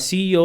CEO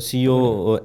CEO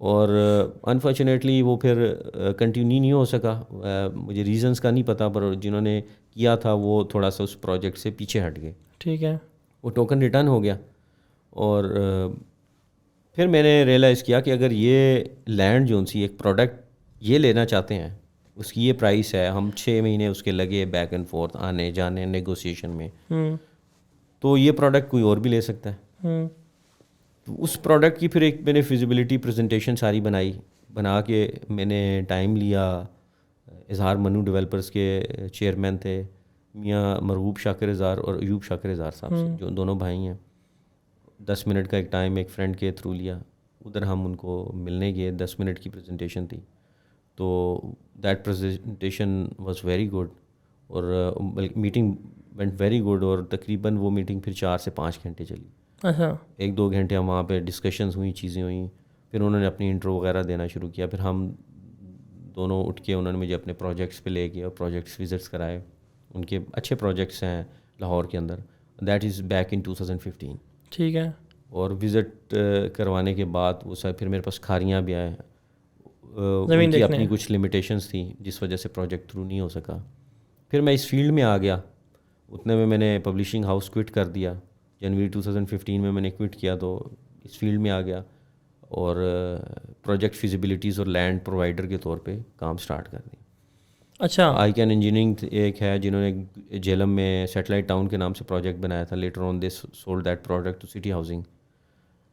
اور unfortunately وہ پھر کنٹینیو نہیں ہو سکا. مجھے ریزنس کا نہیں پتہ, پر جنہوں نے کیا تھا وہ تھوڑا سا اس پروجیکٹ سے پیچھے ہٹ گئے. ٹھیک ہے. وہ ٹوکن ریٹرن ہو گیا. اور پھر میں نے ریئلائز کیا کہ اگر یہ لینڈ جو سی ایک پروڈکٹ یہ لینا چاہتے ہیں, اس کی یہ پرائس ہے, ہم 6 مہینے اس کے لگے بیک اینڈ فورتھ آنے جانے نیگوسیشن میں, تو یہ پروڈکٹ کوئی اور بھی لے سکتا ہے. تو اس پروڈکٹ کی پھر ایک میں نے فیزیبلٹی پریزنٹیشن ساری بنا کے میں نے ٹائم لیا. اظہار منو ڈیولپرز کے چیئرمین تھے میاں مرغوب شاکر اظہار اور ایوب شاکر اظہار صاحب سے, جو دونوں بھائی ہیں. 10 منٹ کا ایک ٹائم ایک فرینڈ کے تھرو لیا, ادھر ہم ان کو ملنے گئے. 10 منٹ کی پریزنٹیشن تھی, تو that presentation was very good, اور میٹنگ وینٹ ویری گڈ, اور تقریباً وہ میٹنگ پھر 4 سے 5 گھنٹے چلی. اچھا. 1-2 گھنٹے ہم وہاں پہ ڈسکشنز ہوئیں, چیزیں ہوئیں. پھر انہوں نے اپنی انٹرو وغیرہ دینا شروع کیا. پھر ہم دونوں اٹھ کے انہوں نے مجھے اپنے پروجیکٹس پہ لے کے اور پروجیکٹس وزٹس کرائے. ان کے اچھے پروجیکٹس ہیں لاہور کے اندر. That is back in 2015. ٹھیک ہے. اور وزٹ کروانے کے بعد وہ سب پھر میرے پاس کھاریاں بھی آئے. ان کی اپنی کچھ لمیٹیشنس تھیں جس وجہ سے پروجیکٹ تھرو نہیں ہو سکا. پھر میں اس فیلڈ میں آ گیا. اتنے میں نے پبلشنگ ہاؤس کوئٹ کر دیا. جنوری 2015 میں نے کوئٹ کیا, تو اس فیلڈ میں آ گیا اور پروجیکٹ فیزیبلٹیز اور لینڈ پرووائڈر کے طور پہ کام سٹارٹ کر دیا. اچھا. آئی کین انجینئرنگ ایک ہے جنہوں نے جیلم میں سیٹلائٹ ٹاؤن کے نام سے پروجیکٹ بنایا تھا. Later on they sold that project to City Housing.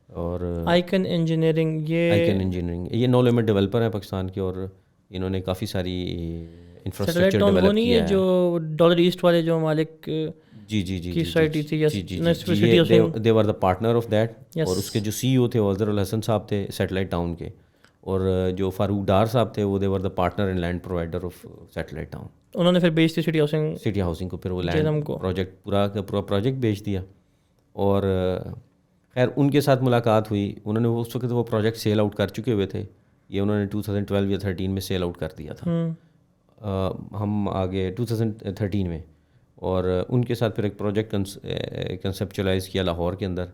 اور آئی کین انجینئرنگ یہ نو لمٹ ڈیولپر ہیں پاکستان کے, اور انہوں نے کافی ساری انفراسٹرکچر ڈیولپ کیا ہے. جو ڈالر ایسٹ والے جو مالک جی دے were the partner of that. اور اس کے جو سی ای او تھے وزیر الحسن صاحب تھے سیٹلائٹ ٹاؤن کے, اور جو فاروق ڈار صاحب تھے وہ they were the partner and land provider of satellite town. انہوں نے پھر بیچ دی سٹی ہاؤسنگ کو, پھر وہ لینڈ پروجیکٹ پورا پروجیکٹ بیچ دیا. اور خیر ان کے ساتھ ملاقات ہوئی. انہوں نے اس وقت وہ پروجیکٹ سیل آؤٹ کر چکے ہوئے تھے. یہ انہوں نے 2012 یا 13 میں سیل آؤٹ کر دیا تھا. ہم آگے 2013 میں, اور ان کے ساتھ پھر ایک پروجیکٹ کنسیپچولائز کیا لاہور کے اندر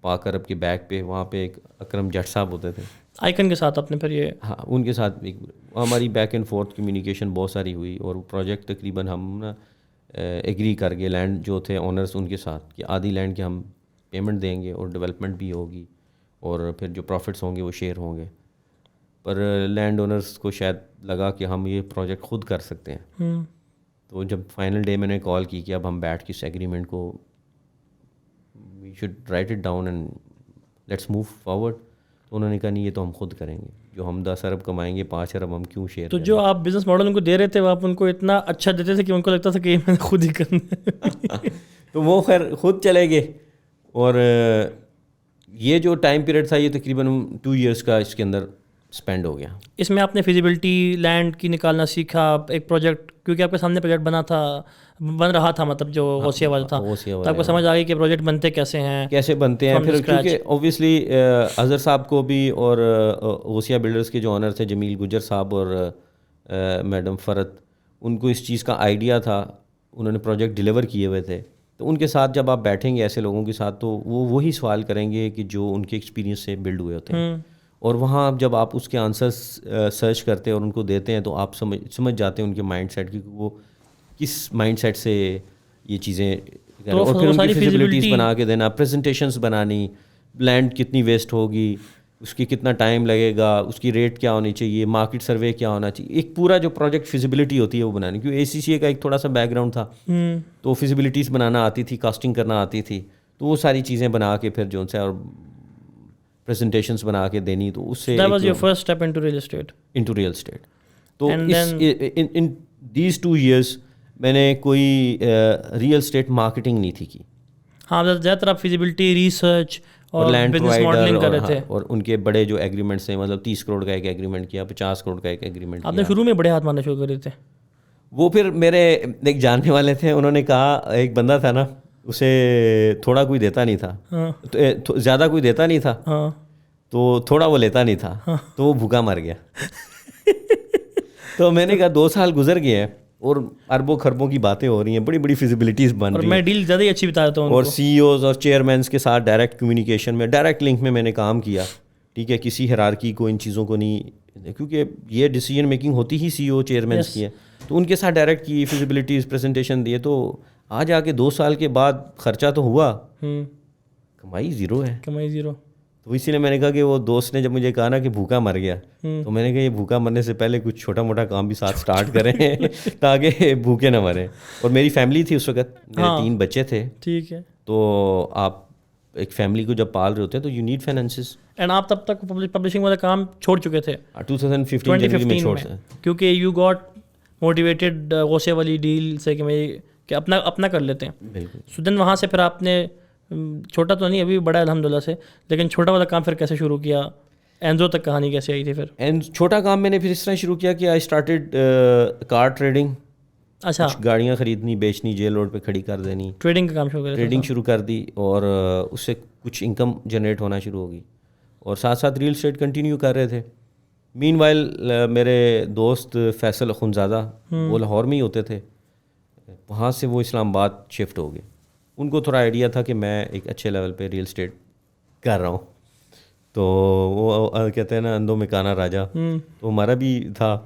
پاک عرب کے بیک پہ. وہاں پہ ایک اکرم جٹ صاحب ہوتے تھے آئیکن کے ساتھ. اپنے پھر یہ ہاں ان کے ساتھ ہماری بیک اینڈ فورتھ کمیونیکیشن بہت ساری ہوئی, اور پروجیکٹ تقریباً ہم نا ایگری کر گئے لینڈ جو تھے اونرز ان کے ساتھ کہ آدھی لینڈ کے ہم پیمنٹ دیں گے اور ڈیولپمنٹ بھی ہوگی, اور پھر جو پروفٹس ہوں گے وہ شیئر ہوں گے. پر لینڈ اونرز کو شاید لگا کہ ہم یہ پروجیکٹ خود کر سکتے ہیں. تو جب فائنل ڈے میں نے کال کی کہ اب ہم بیٹھ کے اس ایگریمنٹ کو we should write it down and let's move forward, تو انہوں نے کہا نہیں یہ تو ہم خود کریں گے. جو ہم 10 ارب کمائیں گے 5 ارب ہم کیوں شیئر. تو جو آپ بزنس ماڈل ان کو دے رہے تھے وہ آپ ان کو اتنا اچھا دیتے تھے کہ ان کو لگتا تھا کہ یہ میں خود ہی کرنا. تو وہ خیر خود چلے گئے. اور یہ جو ٹائم پیریڈ تھا یہ تقریباً 2 ایئرس کا اس کے اندر اسپینڈ ہو گیا. اس میں آپ نے فیزیبلٹی لینڈ کی نکالنا سیکھا. ایک پروجیکٹ کیونکہ آپ کے سامنے پروجیکٹ بن رہا تھا, مطلب جو غوثیہ والا تھا, تو آپ کو سمجھ آ گئی کہ پروجیکٹ بنتے کیسے ہیں پھر کیونکہ اوبویسلی اظہر صاحب کو بھی اور غوثیہ بلڈرز کے جو آنر تھے جمیل گجر صاحب اور میڈم فرت, ان کو اس چیز کا آئیڈیا تھا. انہوں نے پروجیکٹ ڈیلیور کیے ہوئے تھے. تو ان کے ساتھ جب آپ بیٹھیں گے ایسے لوگوں کے ساتھ تو وہ وہی سوال کریں گے کہ جو ان کے ایکسپیرینس سے بلڈ ہوئے ہوتے ہیں. اور وہاں جب آپ اس کے آنسرس سرچ کرتے ہیں اور ان کو دیتے ہیں تو آپ سمجھ جاتے ہیں ان کے مائنڈ سیٹ کی وہ کس مائنڈ سیٹ سے یہ چیزیں کریں. اور پھر ان کی فیزیبلٹیز بنا کے دینا, پریزنٹیشنس بنانی, لینڈ کتنی ویسٹ ہوگی, اس کی کتنا ٹائم لگے گا, اس کی ریٹ کیا ہونی چاہیے, مارکیٹ سروے کیا ہونا چاہیے. ایک پورا جو پروجیکٹ فیزیبلٹی ہوتی ہے وہ بنانی, کیونکہ ACCA کا ایک تھوڑا سا بیک گراؤنڈ تھا تو فیزیبلٹیز بنانا آتی تھی, کاسٹنگ کرنا آتی تھی. تو وہ ساری چیزیں بنا کے پھر جو ان سے اور پریزنٹیشنس بنا کے دینی. تو اس سے that was your first step into real estate. تو in these 2 years میں نے کوئی ریئل اسٹیٹ مارکیٹنگ نہیں تھی کی. ہاں زیادہ تر آپ فیزیبلٹی ریسرچ اور لینڈ بزنس ماڈلنگ کر رہے تھے. اور ان کے بڑے جو ایگریمنٹس ہیں, مطلب 30 کروڑ کا ایک ایگریمنٹ کیا, 50 کروڑ کا ایک ایگریمنٹ کیا. آپ نے شروع میں بڑے ہاتھ مارنا شروع کر رہے تھے. وہ پھر میرے ایک جاننے والے تھے, انہوں نے کہا ایک بندہ تھا نا, اسے تھوڑا کوئی دیتا نہیں تھا, زیادہ کوئی دیتا نہیں تھا, تو تھوڑا وہ لیتا نہیں تھا, تو وہ بھوکا مر گیا. تو میں نے کہا 2 سال گزر گئے ہیں اور اربوں خربوں کی باتیں ہو رہی ہیں, بڑی بڑی فیزیبلٹیز بن رہی ہیں, اور میں ڈیل زیادہ ہی اچھی بتا دیتا ہوں. اور CEOs اور چیئرمینس کے ساتھ ڈائریکٹ کمیونیکیشن میں, ڈائریکٹ لنک میں میں نے کام کیا. ٹھیک ہے, کسی ہیرارکی کو ان چیزوں کو نہیں, کیونکہ یہ ڈیسیجن میکنگ ہوتی ہی سی او چیئرمینس کی ہے, تو ان کے ساتھ ڈائریکٹ کی فیزیبلٹیز پریزنٹیشن دیے, تو آج آ کے 2 سال کے بعد خرچہ تو ہوا, کمائی زیرو ہے, کمائی زیرو. تو اسی لیے میں نے کہا کہ وہ دوست نے جب مجھے کہا نا کہ بھوکا مر گیا, تو میں نے کہا یہ بھوکا مرنے سے پہلے کچھ چھوٹا موٹا کام بھی ساتھ سٹارٹ کریں تاکہ بھوکے نہ مریں. اور میری فیملی تھی اس وقت, میرے 3 بچے تھے. ٹھیک ہے. تو آپ ایک فیملی کو جب پال رہے ہوتے ہیں تو یو نیڈ فائنینسز. اینڈ آپ تب تک پبلشنگ والا کام چھوڑ چکے تھے 2015 جنوری میں چھوڑ, کیونکہ یو گاٹ موٹیویٹیڈ غوثے والی ڈیل سے کہ اپنا کر لیتے ہیں. بالکل. سو دین وہاں سے پھر آپ نے, چھوٹا تو نہیں ابھی بڑا ہے الحمدللہ سے, لیکن چھوٹا والا کام پھر کیسے شروع کیا, اینزو تک کہانی کیسے آئی تھی پھر؟ چھوٹا کام میں نے پھر اس طرح شروع کیا کہ آئی اسٹارٹیڈ کار ٹریڈنگ. اچھا, گاڑیاں خریدنی, بیچنی, جیل روڈ پہ کھڑی کر دینی, ٹریڈنگ کا کام شروع کیا, ٹریڈنگ شروع کر دی, اور اس سے کچھ انکم جنریٹ ہونا شروع ہوگی, اور ساتھ ساتھ ریل اسٹیٹ کنٹینیو کر رہے تھے. مین وائل میرے دوست فیصل اخنزادہ وہ لاہور میں ہی ہوتے تھے, وہاں سے وہ اسلام آباد شفٹ ہو گئے. ان کو تھوڑا آئیڈیا تھا کہ میں ایک اچھے لیول پہ ریل اسٹیٹ کر رہا ہوں, تو وہ کہتے ہیں نا اندھوں میں کانا راجا, تو ہمارا بھی تھا.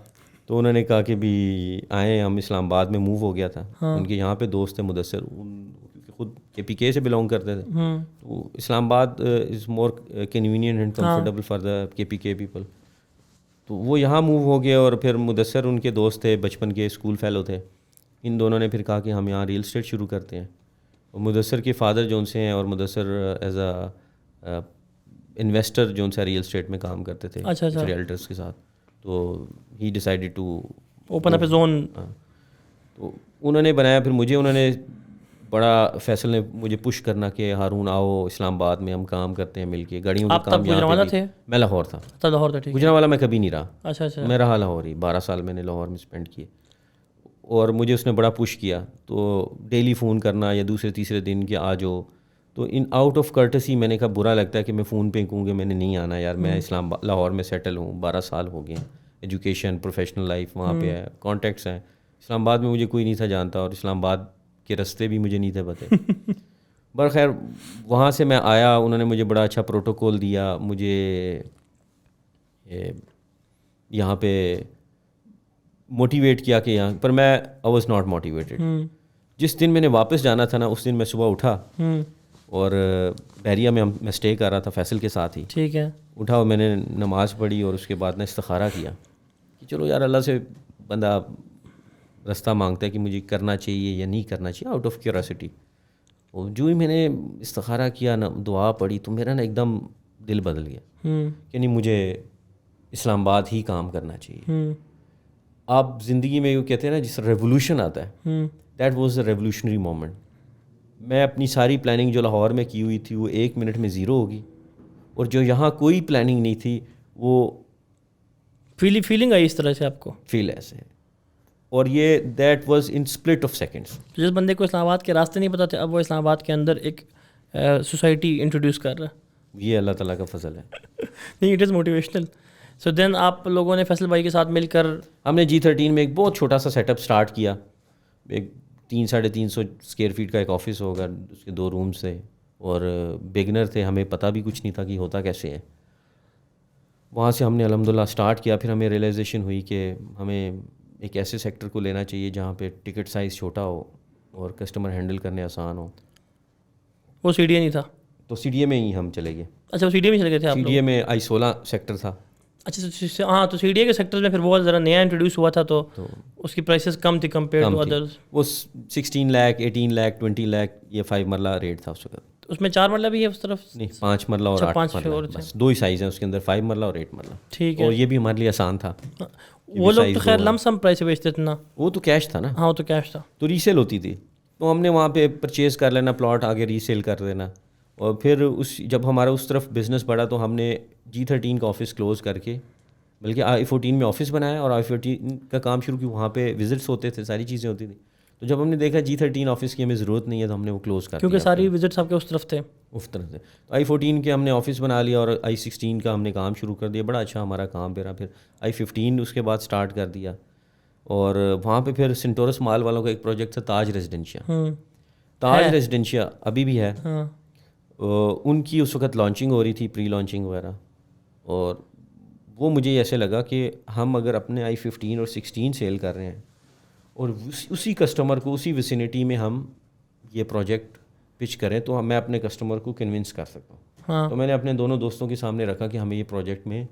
تو انہوں نے کہا کہ بھی آئیں, ہم اسلام آباد میں موو ہو گیا تھا. ان کے یہاں پہ دوست تھے مدثر, خود KPK سے بلانگ کرتے تھے, تو Islamabad is more convenient and comfortable for the KPK people. تو وہ یہاں موو ہو گئے, اور پھر مدثر ان کے دوست تھے, بچپن کے اسکول فیلو تھے. ان دونوں نے پھر کہا کہ ہم یہاں ریل اسٹیٹ شروع کرتے ہیں. اور مدثر کے فادر جو ان سے ہیں, اور مدثر ایز اے انویسٹر جو ان سے ریئل اسٹیٹ میں کام کرتے تھے ریئلٹرس کے ساتھ, تو he decided to open up a zone. تو انہوں نے بنایا. پھر مجھے انہوں نے بڑا, فیصل نے مجھے پش کرنا کہ ہارون آؤ اسلام آباد میں ہم کام کرتے ہیں مل کے, گاڑیوں کا کام. گجرانوالہ تھے؟ میں لاہور تھا. لاہور تھا, ٹھیک. گجرانوالہ میں کبھی نہیں رہا. اچھا اچھا. میں رہا لاہور ہی, 12 سال میں نے لاہور میں اسپینڈ کیے, اور مجھے اس نے بڑا پش کیا. تو ڈیلی فون کرنا یا دوسرے تیسرے دن کہ آ جاؤ, تو ان آؤٹ آف کرٹسی میں نے کہا برا لگتا ہے کہ میں فون پہ کہوں کہ میں نے نہیں آنا یار, میں لاہور میں سیٹل ہوں, 12 سال ہو گئے ہیں, ایجوکیشن پروفیشنل لائف وہاں پہ ہے, کانٹیکٹس ہیں. اسلام آباد میں مجھے کوئی نہیں تھا جانتا, اور اسلام آباد کے رستے بھی مجھے نہیں تھے پتہ. برخیر وہاں سے میں آیا, انہوں نے مجھے بڑا اچھا پروٹوکول دیا, مجھے یہاں پہ موٹیویٹ کیا کہ یہاں پر میں آئی واز ناٹ موٹیویٹیڈ. جس دن میں نے واپس جانا تھا نا, اس دن میں صبح اٹھا, اور بحریہ میں میں اسٹے کر رہا تھا فیصل کے ساتھ ہی. ٹھیک ہے. اٹھا اور میں نے نماز پڑھی, اور اس کے بعد نے استخارہ کیا کہ چلو یار اللہ سے بندہ رستہ مانگتا ہے کہ مجھے کرنا چاہیے یا نہیں کرنا چاہیے, آؤٹ آف کیوریاسٹی. اور جو ہی میں نے استخارہ کیا نا, دعا پڑھی, تو میرا نا ایک دم دل بدل گیا کہ نہیں مجھے اسلام آباد ہی کام کرنا چاہیے. آپ زندگی میں یوں کہتے ہیں نا جس ریولوشن آتا ہے, that was a revolutionary moment. میں اپنی ساری پلاننگ جو لاہور میں کی ہوئی تھی وہ 1 منٹ میں زیرو ہوگی, اور جو یہاں کوئی پلاننگ نہیں تھی وہ فیلنگ آئی اس طرح سے آپ کو, فیل ایسے. اور یہ that was in split of seconds. جس بندے کو اسلام آباد کے راستے نہیں پتہ تھے, اب وہ اسلام آباد کے اندر ایک سوسائٹی انٹروڈیوس کر رہا ہے. یہ اللہ تعالیٰ کا فضل ہے. نہیں, اٹ از موٹیویشنل. سو دین آپ لوگوں نے فیصل بھائی کے ساتھ مل کر, ہم نے G13 میں ایک بہت چھوٹا سا سیٹ اپ اسٹارٹ کیا. ایک 300-350 اسکوائر فیٹ کا ایک آفس ہوگا, اس کے 2 رومس تھے, اور بگنر تھے, ہمیں پتہ بھی کچھ نہیں تھا کہ ہوتا کیسے ہے. وہاں سے ہم نے الحمدللہ اسٹارٹ کیا. پھر ہمیں ریئلائزیشن ہوئی کہ ہمیں ایک ایسے سیکٹر کو لینا چاہیے جہاں پہ ٹکٹ سائز چھوٹا ہو اور کسٹمر ہینڈل کرنے آسان ہو. وہ CDA نہیں تھا, تو CDA میں ہی ہم چلے گئے. اچھا, وہ CDA میں چلے گئے تھے آپ؟ CDA میں I-16 سیکٹر تھا. اچھا ہاں, تو CDA کے سیکٹر میں پھر وہ ذرا نیا انٹروڈیوس ہوا تھا, تو اس کی پرائسز کم تھی کمپیئر ٹو ادرز. وہ 16 لاکھ 18 لاکھ 20 لاکھ یہ 5 مرلہ ریٹ تھا اس وقت. اس میں 4 مرلہ بھی ہے اس طرف؟ نہیں, 5 مرلہ اور 8 مرلہ, بس 2 ہی سائز ہیں اس کے اندر, 5 مرلہ اور 8 مرلہ. ٹھیک ہے. اور یہ بھی ہمارے لیے آسان تھا. وہ لوگ تو خیر لم سم پرائس بیچتے تھے نا. وہ تو کیش تھا نا. ہاں, وہ تو کیش تھا, تو ریسیل ہوتی تھی, تو ہم نے وہاں پہ پرچیز کر لینا پلاٹ, آگے ریسیل کر دینا. اور پھر جب ہمارا اس طرف بزنس بڑھا تو ہم نے G13 کا آفس کلوز کر کے بلکہ I-14 میں آفس بنایا, اور I-14 کا کام شروع کیا. وہاں پہ وزٹس ہوتے تھے, ساری چیزیں ہوتی تھیں. تو جب ہم نے دیکھا G13 آفس کی ہمیں ضرورت نہیں ہے, تو ہم نے وہ کلوز کر دیا, کیونکہ ساری وزٹس آپ کے اس طرف تھے. اس طرح سے. تو I-14 کے ہم نے آفس بنا لیا, اور I-16 کا ہم نے کام شروع کر دیا. بڑا اچھا ہمارا کام پھر I-15 اس کے بعد اسٹارٹ کر دیا. اور وہاں پہ پھر سینٹورس مال والوں کا ایک پروجیکٹ تھا, تاج ریزیڈنشیا. تاج ریزیڈنشیا ابھی بھی ہے. ان کی اس وقت لانچنگ ہو رہی تھی, پری لانچنگ وغیرہ, اور وہ مجھے ایسے لگا کہ ہم اگر اپنے i15 اور 16 سیل کر رہے ہیں اور اسی کسٹمر کو اسی ویسینٹی میں ہم یہ پروجیکٹ پچ کریں تو میں اپنے کسٹمر کو کنونس کر سکتا ہوں. تو میں نے اپنے دونوں دوستوں کے سامنے رکھا کہ ہمیں یہ پروجیکٹ میں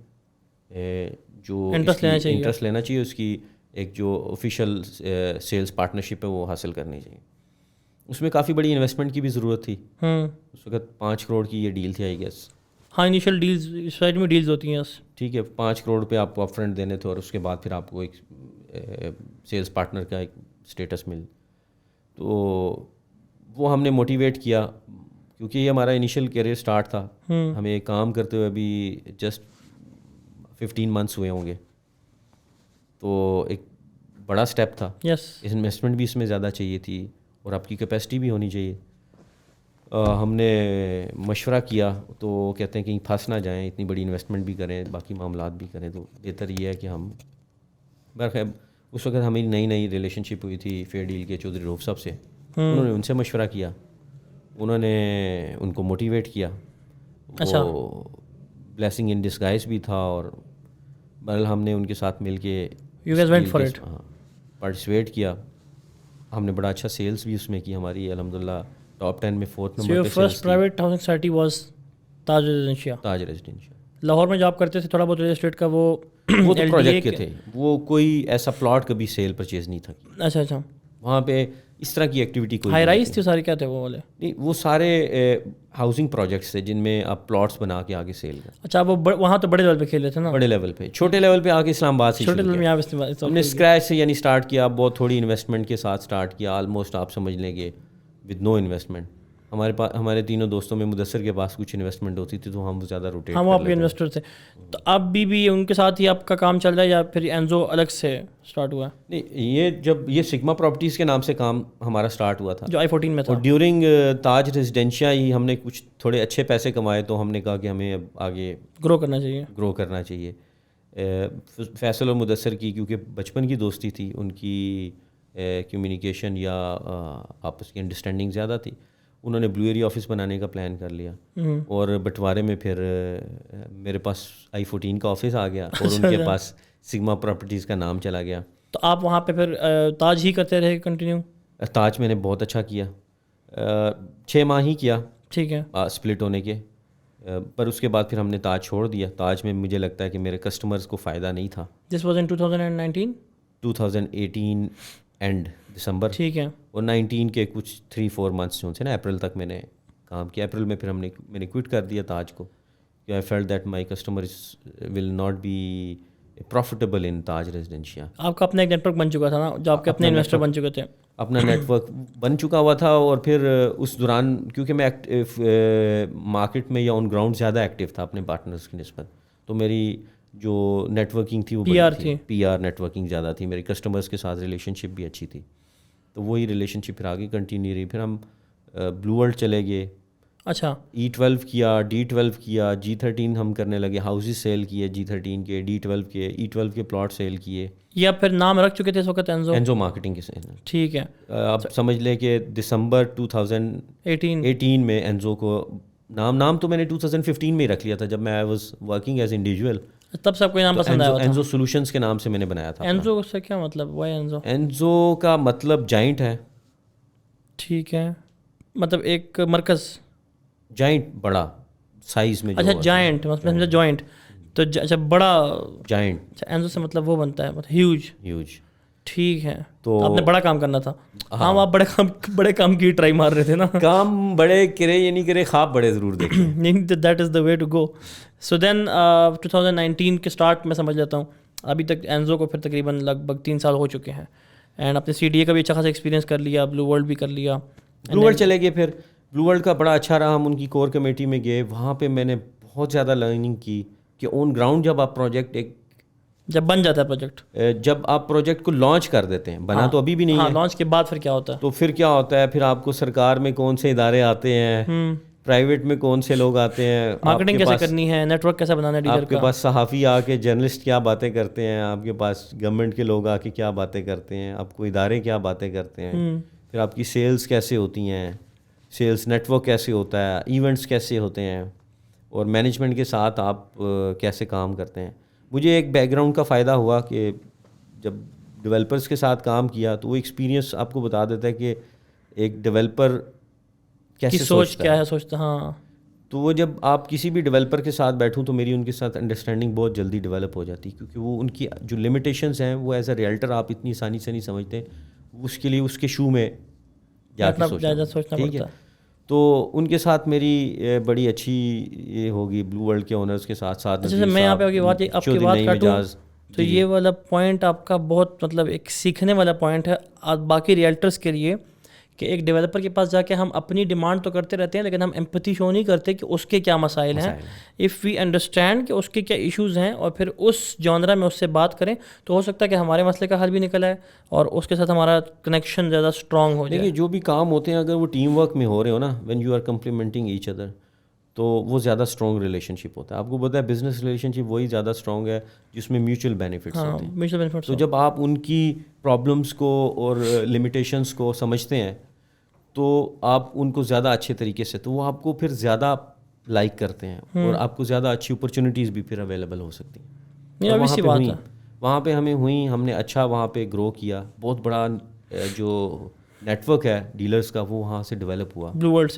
جو انٹرسٹ لینا چاہیے, اس کی ایک جو آفیشیل سیلز پارٹنرشپ ہے وہ حاصل کرنی چاہیے. اس میں کافی بڑی انویسٹمنٹ کی بھی ضرورت تھی. اس وقت 5 کروڑ کی یہ ڈیل تھی آئی گیس. ہاں انیشیل ڈیلز سائڈ میں ڈیلز ہوتی ہیں. ٹھیک ہے, 5 کروڑ پہ آپ کو اپ فرنٹ دینے تھے اور اس کے بعد پھر آپ کو ایک سیلز پارٹنر کا ایک اسٹیٹس مل. تو وہ ہم نے موٹیویٹ کیا کیونکہ یہ ہمارا انیشیل کیریئر سٹارٹ تھا. ہمیں کام کرتے ہوئے ابھی جسٹ 15 منتھس ہوئے ہوں گے, تو ایک بڑا سٹیپ تھا. انویسٹمنٹ بھی اس میں زیادہ چاہیے تھی اور آپ کی کیپیسٹی بھی ہونی چاہیے. ہم نے مشورہ کیا تو کہتے ہیں کہیں پھنس نہ جائیں, اتنی بڑی انویسٹمنٹ بھی کریں, باقی معاملات بھی کریں, تو بہتر یہ ہے کہ ہم بہرخیر اس وقت ہماری نئی ریلیشن شپ ہوئی تھی فیئر ڈیل کے چودھری روف صاحب سے. انہوں نے ان سے مشورہ کیا, انہوں نے ان کو موٹیویٹ کیا. وہ بلیسنگ ان ڈسگائز بھی تھا اور بہرحال ہم نے ان کے ساتھ مل کے پارٹیسپیٹ کیا. ہم نے بڑا اچھا سیلس بھی اس میں کی, ہماری الحمدللہ ٹاپ 10 میں 4th نمبر پہ. First private housing society was Taj residencia. Lahore میں جاب کرتے تھے, تھوڑا بہت ریل اسٹیٹ کا وہ تو پروجیکٹ کے تھے, وہ کوئی ایسا پلاٹ کبھی سیل پرچیز نہیں تھا. اچھا وہاں پہ اس طرح کی ایکٹیویٹی کوئی ہائی رائز تھی سارے, کیا تھے وہ والے؟ نہیں, وہ سارے ہاؤسنگ پروجیکٹس تھے جن میں آپ پلاٹس بنا کے آگے سیل کریں. اچھا وہ وہاں تو بڑے لیول پہ کھیلے تھے نا؟ بڑے لیول پہ, چھوٹے لیول پہ آگے اسلام آباد سے چھوٹے لیول میں ہم نے اسکریچ سے یعنی اسٹارٹ کیا, بہت تھوڑی انویسٹمنٹ کے ساتھ اسٹارٹ کیا. آلموسٹ آپ سمجھ لیں گے ود نو انویسٹمنٹ. ہمارے تینوں دوستوں میں مدثر کے پاس کچھ انویسٹمنٹ ہوتی تھی تو ہم زیادہ روٹیٹ. ہم آپ کے انویسٹر تھے. تو اب بھی ان کے ساتھ ہی آپ کا کام چل رہا ہے یا پھر اینزو الگ سے اسٹارٹ ہوا؟ نہیں, یہ جب یہ سگما پراپرٹیز کے نام سے کام ہمارا اسٹارٹ ہوا تھا جو i14 میں تھا, اور ڈیورنگ تاج ریزیڈینشیا ہی ہم نے کچھ تھوڑے اچھے پیسے کمائے تو ہم نے کہا کہ ہمیں اب آگے گرو کرنا چاہیے. فیصل اور مدثر کی کیونکہ بچپن کی دوستی تھی, ان کی کمیونیکیشن یا آپس کی انڈرسٹینڈنگ زیادہ تھی. انہوں نے بلو ایریا آفس بنانے کا پلان کر لیا اور بٹوارے میں پھر میرے پاس i14 کا آفس آ گیا اور ان کے پاس سگما پراپرٹیز کا نام چلا گیا. تو آپ وہاں پہ پھر تاج ہی کرتے رہے کنٹینیو؟ تاج میں نے بہت اچھا کیا, 6 ماہ ہی کیا, ٹھیک ہے, سپلٹ ہونے کے. پر اس کے بعد پھر ہم نے تاج چھوڑ دیا. تاج میں مجھے لگتا ہے کہ میرے کسٹمرز کو فائدہ نہیں تھا. دس واز ان 2018 اینڈ دسمبر, ٹھیک ہے, اور 19 کے کچھ 3-4 منتھس جو تھے نا, اپریل تک میں نے کام کیا. اپریل میں پھر میں نے کوئٹ کر دیا تاج کو کہ I felt that my customers will not be profitable in Taj residencia. آپ کا اپنا ایک نیٹ ورک بن چکا تھا نا, جو آپ کے اپنے انویسٹر بن چکے تھے. اپنا نیٹ ورک بن چکا ہوا تھا اور پھر اس دوران کیونکہ میں مارکیٹ میں یا آن گراؤنڈ زیادہ ایکٹیو تھا اپنے پارٹنرز کی نسبت, تو میری جو نیٹ ورکنگ تھی وہ پی آر نیٹ ورکنگ زیادہ تھی. میری کسٹمرز کے ساتھ ریلیشن شپ بھی اچھی تھی, تو وہی ریلیشن شپ پھر آگے کنٹینیو رہی. پھر ہم بلو ورلڈ چلے گئے. اچھا, E12 کیا, D12 کیا, G13 ہم کرنے لگے, ہاؤسز سیل کیے G13 کے, D12 کے, E12 کے پلاٹ سیل کیے. یہ آپ پھر نام رکھ چکے تھے اس وقت اینزو مارکیٹنگ کے ساتھ. ٹھیک ہے, آپ سمجھ لیں کہ دسمبر 2018 میں اینزو کو نام تو میں نے 2015 میں ہی رکھ لیا تھا جب میں I was working as individual. تب سب کو نام پسند آیا تھا. اینزو سولوشنز کے نام سے میں نے بنایا تھا. اینزو سے کیا مطلب؟ وائی اینزو؟ اینزو کا مطلب جائنٹ ہے. ٹھیک ہے, مطلب ایک مرکز, جائنٹ بڑا سائز میں. اچھا جائنٹ مطلب جوائنٹ, تو اچھا بڑا جائنٹ. اچھا اینزو سے مطلب وہ بنتا ہے مطلب ہیوج. ٹھیک ہے, تو آپ نے بڑا کام کرنا تھا. ہاں, آپ بڑے کام کی ٹرائی مار رہے تھے نا. کام بڑے کرے یا نہیں کرے, خواب بڑے ضرور دیکھیں. That is the way to go. سو دین 2019 کے اسٹارٹ میں سمجھ لیتا ہوں, ابھی تک اینزو کو پھر تقریباً لگ بھگ 3 سال ہو چکے ہیں, اینڈ اپنے CDA کا بھی اچھا خاصا ایکسپیرینس کر لیا, بلو ورلڈ بھی کر لیا. بلو ورلڈ چلے گئے, پھر بلو ورلڈ کا بڑا اچھا رہا. ہم ان کی کور کمیٹی میں گئے, وہاں پہ میں نے بہت زیادہ لرننگ کی کہ آن گراؤنڈ جب آپ پروجیکٹ جب بن جاتا ہے پروجیکٹ, جب آپ پروجیکٹ کو لانچ کر دیتے ہیں, بنا تو ابھی بھی نہیں ہے, لانچ کے بعد پھر کیا ہوتا ہے, تو پھر کیا ہوتا ہے, پھر آپ کو سرکار میں کون سے ادارے آتے ہیں, پرائیویٹ میں کون سے لوگ آتے ہیں, مارکیٹنگ کیسے کرنی ہے, نیٹ ورک کیسے بنانا ہے, ڈیلر کا, آپ کے پاس صحافی آ کے جرنلسٹ کیا باتیں کرتے ہیں, آپ کے پاس گورنمنٹ کے لوگ آ کے کیا باتیں کرتے ہیں, آپ کو ادارے کیا باتیں کرتے ہیں, پھر آپ کی سیلز کیسے ہوتی ہیں, سیلز نیٹ ورک کیسے ہوتا ہے, ایونٹس کیسے ہوتے ہیں, اور مینجمنٹ کے ساتھ آپ کیسے کام کرتے ہیں. مجھے ایک بیک گراؤنڈ کا فائدہ ہوا کہ جب ڈیولپرز کے ساتھ کام کیا تو وہ ایکسپیرینس آپ کو بتا دیتا ہے کہ ایک ڈیولپر کیسے سوچ کیا ہے سوچتا. ہاں تو وہ جب آپ کسی بھی ڈیولپر کے ساتھ بیٹھوں تو میری ان کے ساتھ انڈرسٹینڈنگ بہت جلدی ڈیولپ ہو جاتی ہے, کیونکہ وہ ان کی جو لمیٹیشنز ہیں وہ ایز اے ریئلٹر آپ اتنی آسانی سے نہیں سمجھتے, اس کے لیے اس کے شو میں جا کے سوچنا ٹھیک ہے. تو ان کے ساتھ میری بڑی اچھی یہ ہوگی بلو ورلڈ کے اونرز کے ساتھ. میں یہاں پہ آپ کی بات کاٹوں تو یہ والا پوائنٹ آپ کا بہت مطلب ایک سیکھنے والا پوائنٹ ہے باقی ریئلٹرس کے لیے, کہ ایک ڈیولپر کے پاس جا کے ہم اپنی ڈیمانڈ تو کرتے رہتے ہیں لیکن ہم ایمپتھی شو نہیں کرتے کہ اس کے کیا مسائل ہیں. اف وی انڈرسٹینڈ کہ اس کے کیا ایشوز ہیں اور پھر اس جانرا میں اس سے بات کریں تو ہو سکتا ہے کہ ہمارے مسئلے کا حل بھی نکل آئے اور اس کے ساتھ ہمارا کنیکشن زیادہ اسٹرانگ ہو جائے. دیکھیے جو بھی کام ہوتے ہیں اگر وہ ٹیم ورک میں ہو رہے ہو نا, when you are complementing each other, تو وہ زیادہ اسٹرانگ ریلیشن شپ ہوتا ہے. آپ کو پتہ ہے بزنس ریلیشن شپ وہی زیادہ اسٹرانگ ہے جس میں میوچل بینیفٹس ہوتے ہیں. تو جب آپ ان کی پرابلمس کو اور لمیٹیشنس کو سمجھتے ہیں تو آپ ان کو زیادہ اچھے طریقے سے, تو وہ آپ کو پھر زیادہ لائک کرتے ہیں اور آپ کو زیادہ اچھی اپرچونیٹیز بھی پھر اویلیبل ہو سکتی ہیں. وہاں پہ ہمیں ہوئیں, ہم نے اچھا وہاں پہ گرو کیا. بہت بڑا جو نیٹ ورک ہے ڈیلرز کا وہ وہاں سے ڈیولپ ہوا بلو ورلڈ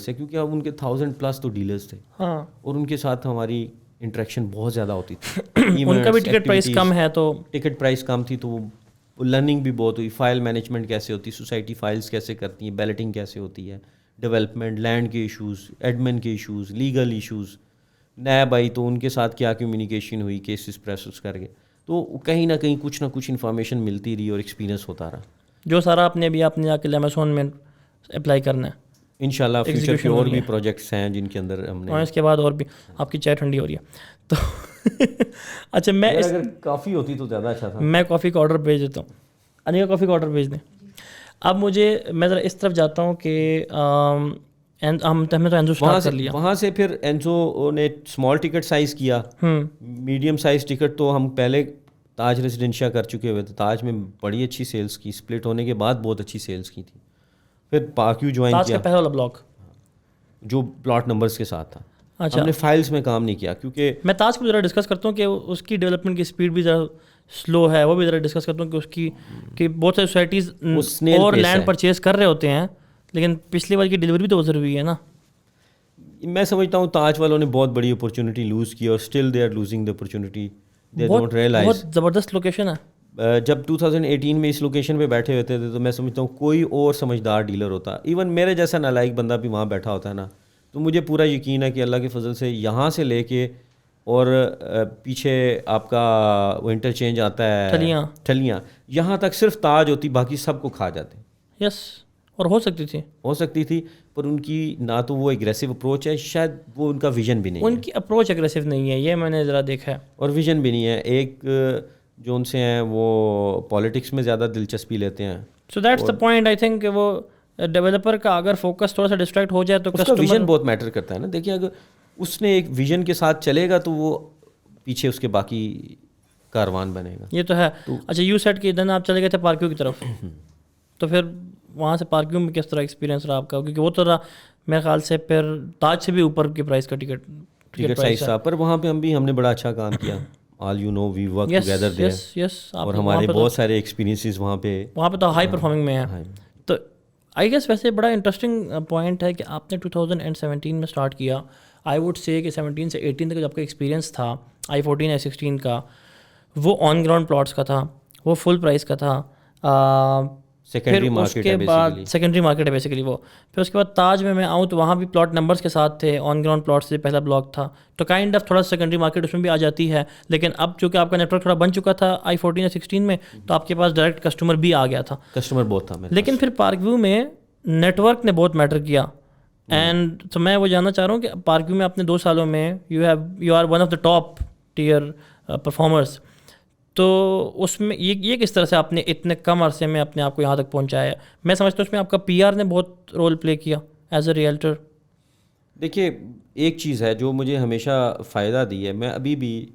سے, کیونکہ اب ان کے 1000+ تو ڈیلرز تھے اور ان کے ساتھ ہماری انٹریکشن بہت زیادہ ہوتی تھی. ان کا بھی ٹکٹ پرائس کم ہے تو ٹکٹ پرائس کم تھی تو لرننگ بھی بہت ہوئی. فائل مینجمنٹ کیسے ہوتی, سوسائٹی فائلز کیسے کرتی ہیں, بیلٹنگ کیسے ہوتی ہے, ڈیولپمنٹ, لینڈ کے ایشوز, ایڈمن کے ایشوز, لیگل ایشوز, نیب آئی تو ان کے ساتھ کیا کمیونیکیشن ہوئی, کیسز پروسیس کر کے, تو کہیں نہ کہیں کچھ نہ کچھ انفارمیشن ملتی رہی اور ایکسپیرینس ہوتا رہا. جو سارا آپ نے آ کے ایمیزون میں اپلائی کرنا ہے انشاءاللہ. فیوچر کے اور بھی پروجیکٹس ہیں جن کے اندر ہم نے, اور اس کے بعد اور بھی. آپ کی چائے ٹھنڈی ہو رہی ہے تو اچھا میں اگر کافی ہوتی تو زیادہ اچھا تھا. میں کافی کا آرڈر بھیج دیتا ہوں. انیکا کافی کا آرڈر بھیج دیں. اب میں ذرا اس طرف جاتا ہوں کہ ہم تو اینزو اسٹارٹ کر لیا. وہاں سے پھر اینزو نے اسمال ٹکٹ سائز کیا, میڈیم سائز ٹکٹ تو ہم پہلے تاج ریزیڈینشیا کر چکے ہوئے تھے. تاج میں بڑی اچھی سیلز کی, سپلٹ ہونے کے بعد بہت اچھی سیلز کی تھی. پھر پارکیو جوائن کیا, تاج کا پہلا والا بلاک جو پلاٹ نمبرز کے ساتھ تھا. اچھا, ہم نے فائلز میں کام نہیں کیا کیونکہ میں تاج کو ذرا ڈسکس کرتا ہوں کہ اس کی ڈیولپمنٹ کی اسپیڈ بھی ذرا سلو ہے, وہ بھی ذرا ڈسکس کرتا ہوں کہ اس کی کہ بہت ساری سوسائٹیز اور لینڈ پرچیز کر رہے ہوتے ہیں لیکن پچھلی بار کی ڈلیوری بھی تو ادھر ہوئی ہے نا. میں سمجھتا ہوں تاج والوں نے بہت بڑی اپرچونیٹی لوز کی اور still they are losing the opportunity. بہت زبردست لوکیشن ہے. جب 2018 میں اس لوکیشن پہ بیٹھے ہوتے تھے تو میں سمجھتا ہوں کوئی اور سمجھدار ڈیلر ہوتا, ایون میرے جیسا نالائق بندہ بھی وہاں بیٹھا ہوتا ہے نا, تو مجھے پورا یقین ہے کہ اللہ کے فضل سے یہاں سے لے کے اور پیچھے آپ کا وہ انٹرچینج آتا ہے ٹھلیاں, یہاں تک صرف تاج ہوتی, باقی سب کو کھا جاتے. یس, اور ہو سکتی تھی پر ان کی نہ تو وہ اگریسو اپروچ ہے, شاید وہ ان کا ویژن بھی نہیں ہے. ان کی اپروچ اگریسو نہیں ہے, یہ میں نے ذرا دیکھا ہے, اور ویژن بھی نہیں ہے. ایک جو ان سے ہیں وہ پالیٹکس میں زیادہ دلچسپی لیتے ہیں. So that's the point. I think کہ وہ ڈیولپر کا اگر فوکس تھوڑا سا ڈسٹریکٹ ہو جائے تو اس کا ویژن بہت میٹر کرتا ہے نا. دیکھیے اگر اس نے ایک ویژن کے ساتھ چلے گا تو وہ پیچھے اس کے باقی کاروان بنے گا. یہ تو ہے. اچھا یو سیٹ کے دن آپ چلے گئے تھے پارکیو کی طرف, تو پھر وہاں سے پارکیو میں کس طرح ایکسپیرینس رہا آپ کا, کیونکہ وہ تو رہا میرے خیال سے پھر تاج سے بھی اوپر کی پرائز کا ٹکٹ سائز تھا, پر وہاں پہ ہم نے بڑا اچھا کام کیا. All you know we work together there, اور ہمارے بہت سارے ایکسپیرینسز وہاں پہ تو ہائی پرفارمنگ میں ہیں. تو آئی گیس ویسے بڑا انٹرسٹنگ پوائنٹ ہے کہ آپ نے 2017 میں اسٹارٹ کیا. آئی ووڈ سے کہ 17 سے 18 تک جو آپ کا ایکسپیرینس تھا i14 i16 کا, وہ آن گراؤنڈ پلاٹس کا تھا, وہ فل پرائز کا تھا. سیکنڈری مارکیٹ ہے بیسیکلی. سیکنڈری مارکیٹ ہے بیسیکلی وہ. پھر اس کے بعد تاج میں آؤں تو وہاں بھی پلاٹ نمبرس کے ساتھ تھے, آن گراؤنڈ پلاٹ سے پہلا بلاک تھا, تو کائنڈ آف تھوڑا سیکنڈری مارکیٹ اس میں بھی آ جاتی ہے. لیکن اب چونکہ آپ کا نیٹ ورک تھوڑا بن چکا تھا i14 یا 16 میں, تو آپ کے پاس ڈائریکٹ کسٹمر بھی آ گیا تھا. کسٹمر بہت تھا. لیکن پھر پارک ویو میں نیٹ ورک نے بہت میٹر کیا. اینڈ تو میں وہ جاننا چاہ رہا ہوں کہ پارک ویو میں اپنے 2 سالوں میں you are one of the top tier performers, تو اس میں یہ کس طرح سے آپ نے اتنے کم عرصے میں اپنے آپ کو یہاں تک پہنچایا ہے؟ میں سمجھتا ہوں اس میں آپ کا PR نے بہت رول پلے کیا ایز اے ریئلٹر. دیکھیے ایک چیز ہے جو مجھے ہمیشہ فائدہ دی ہے, میں ابھی بھی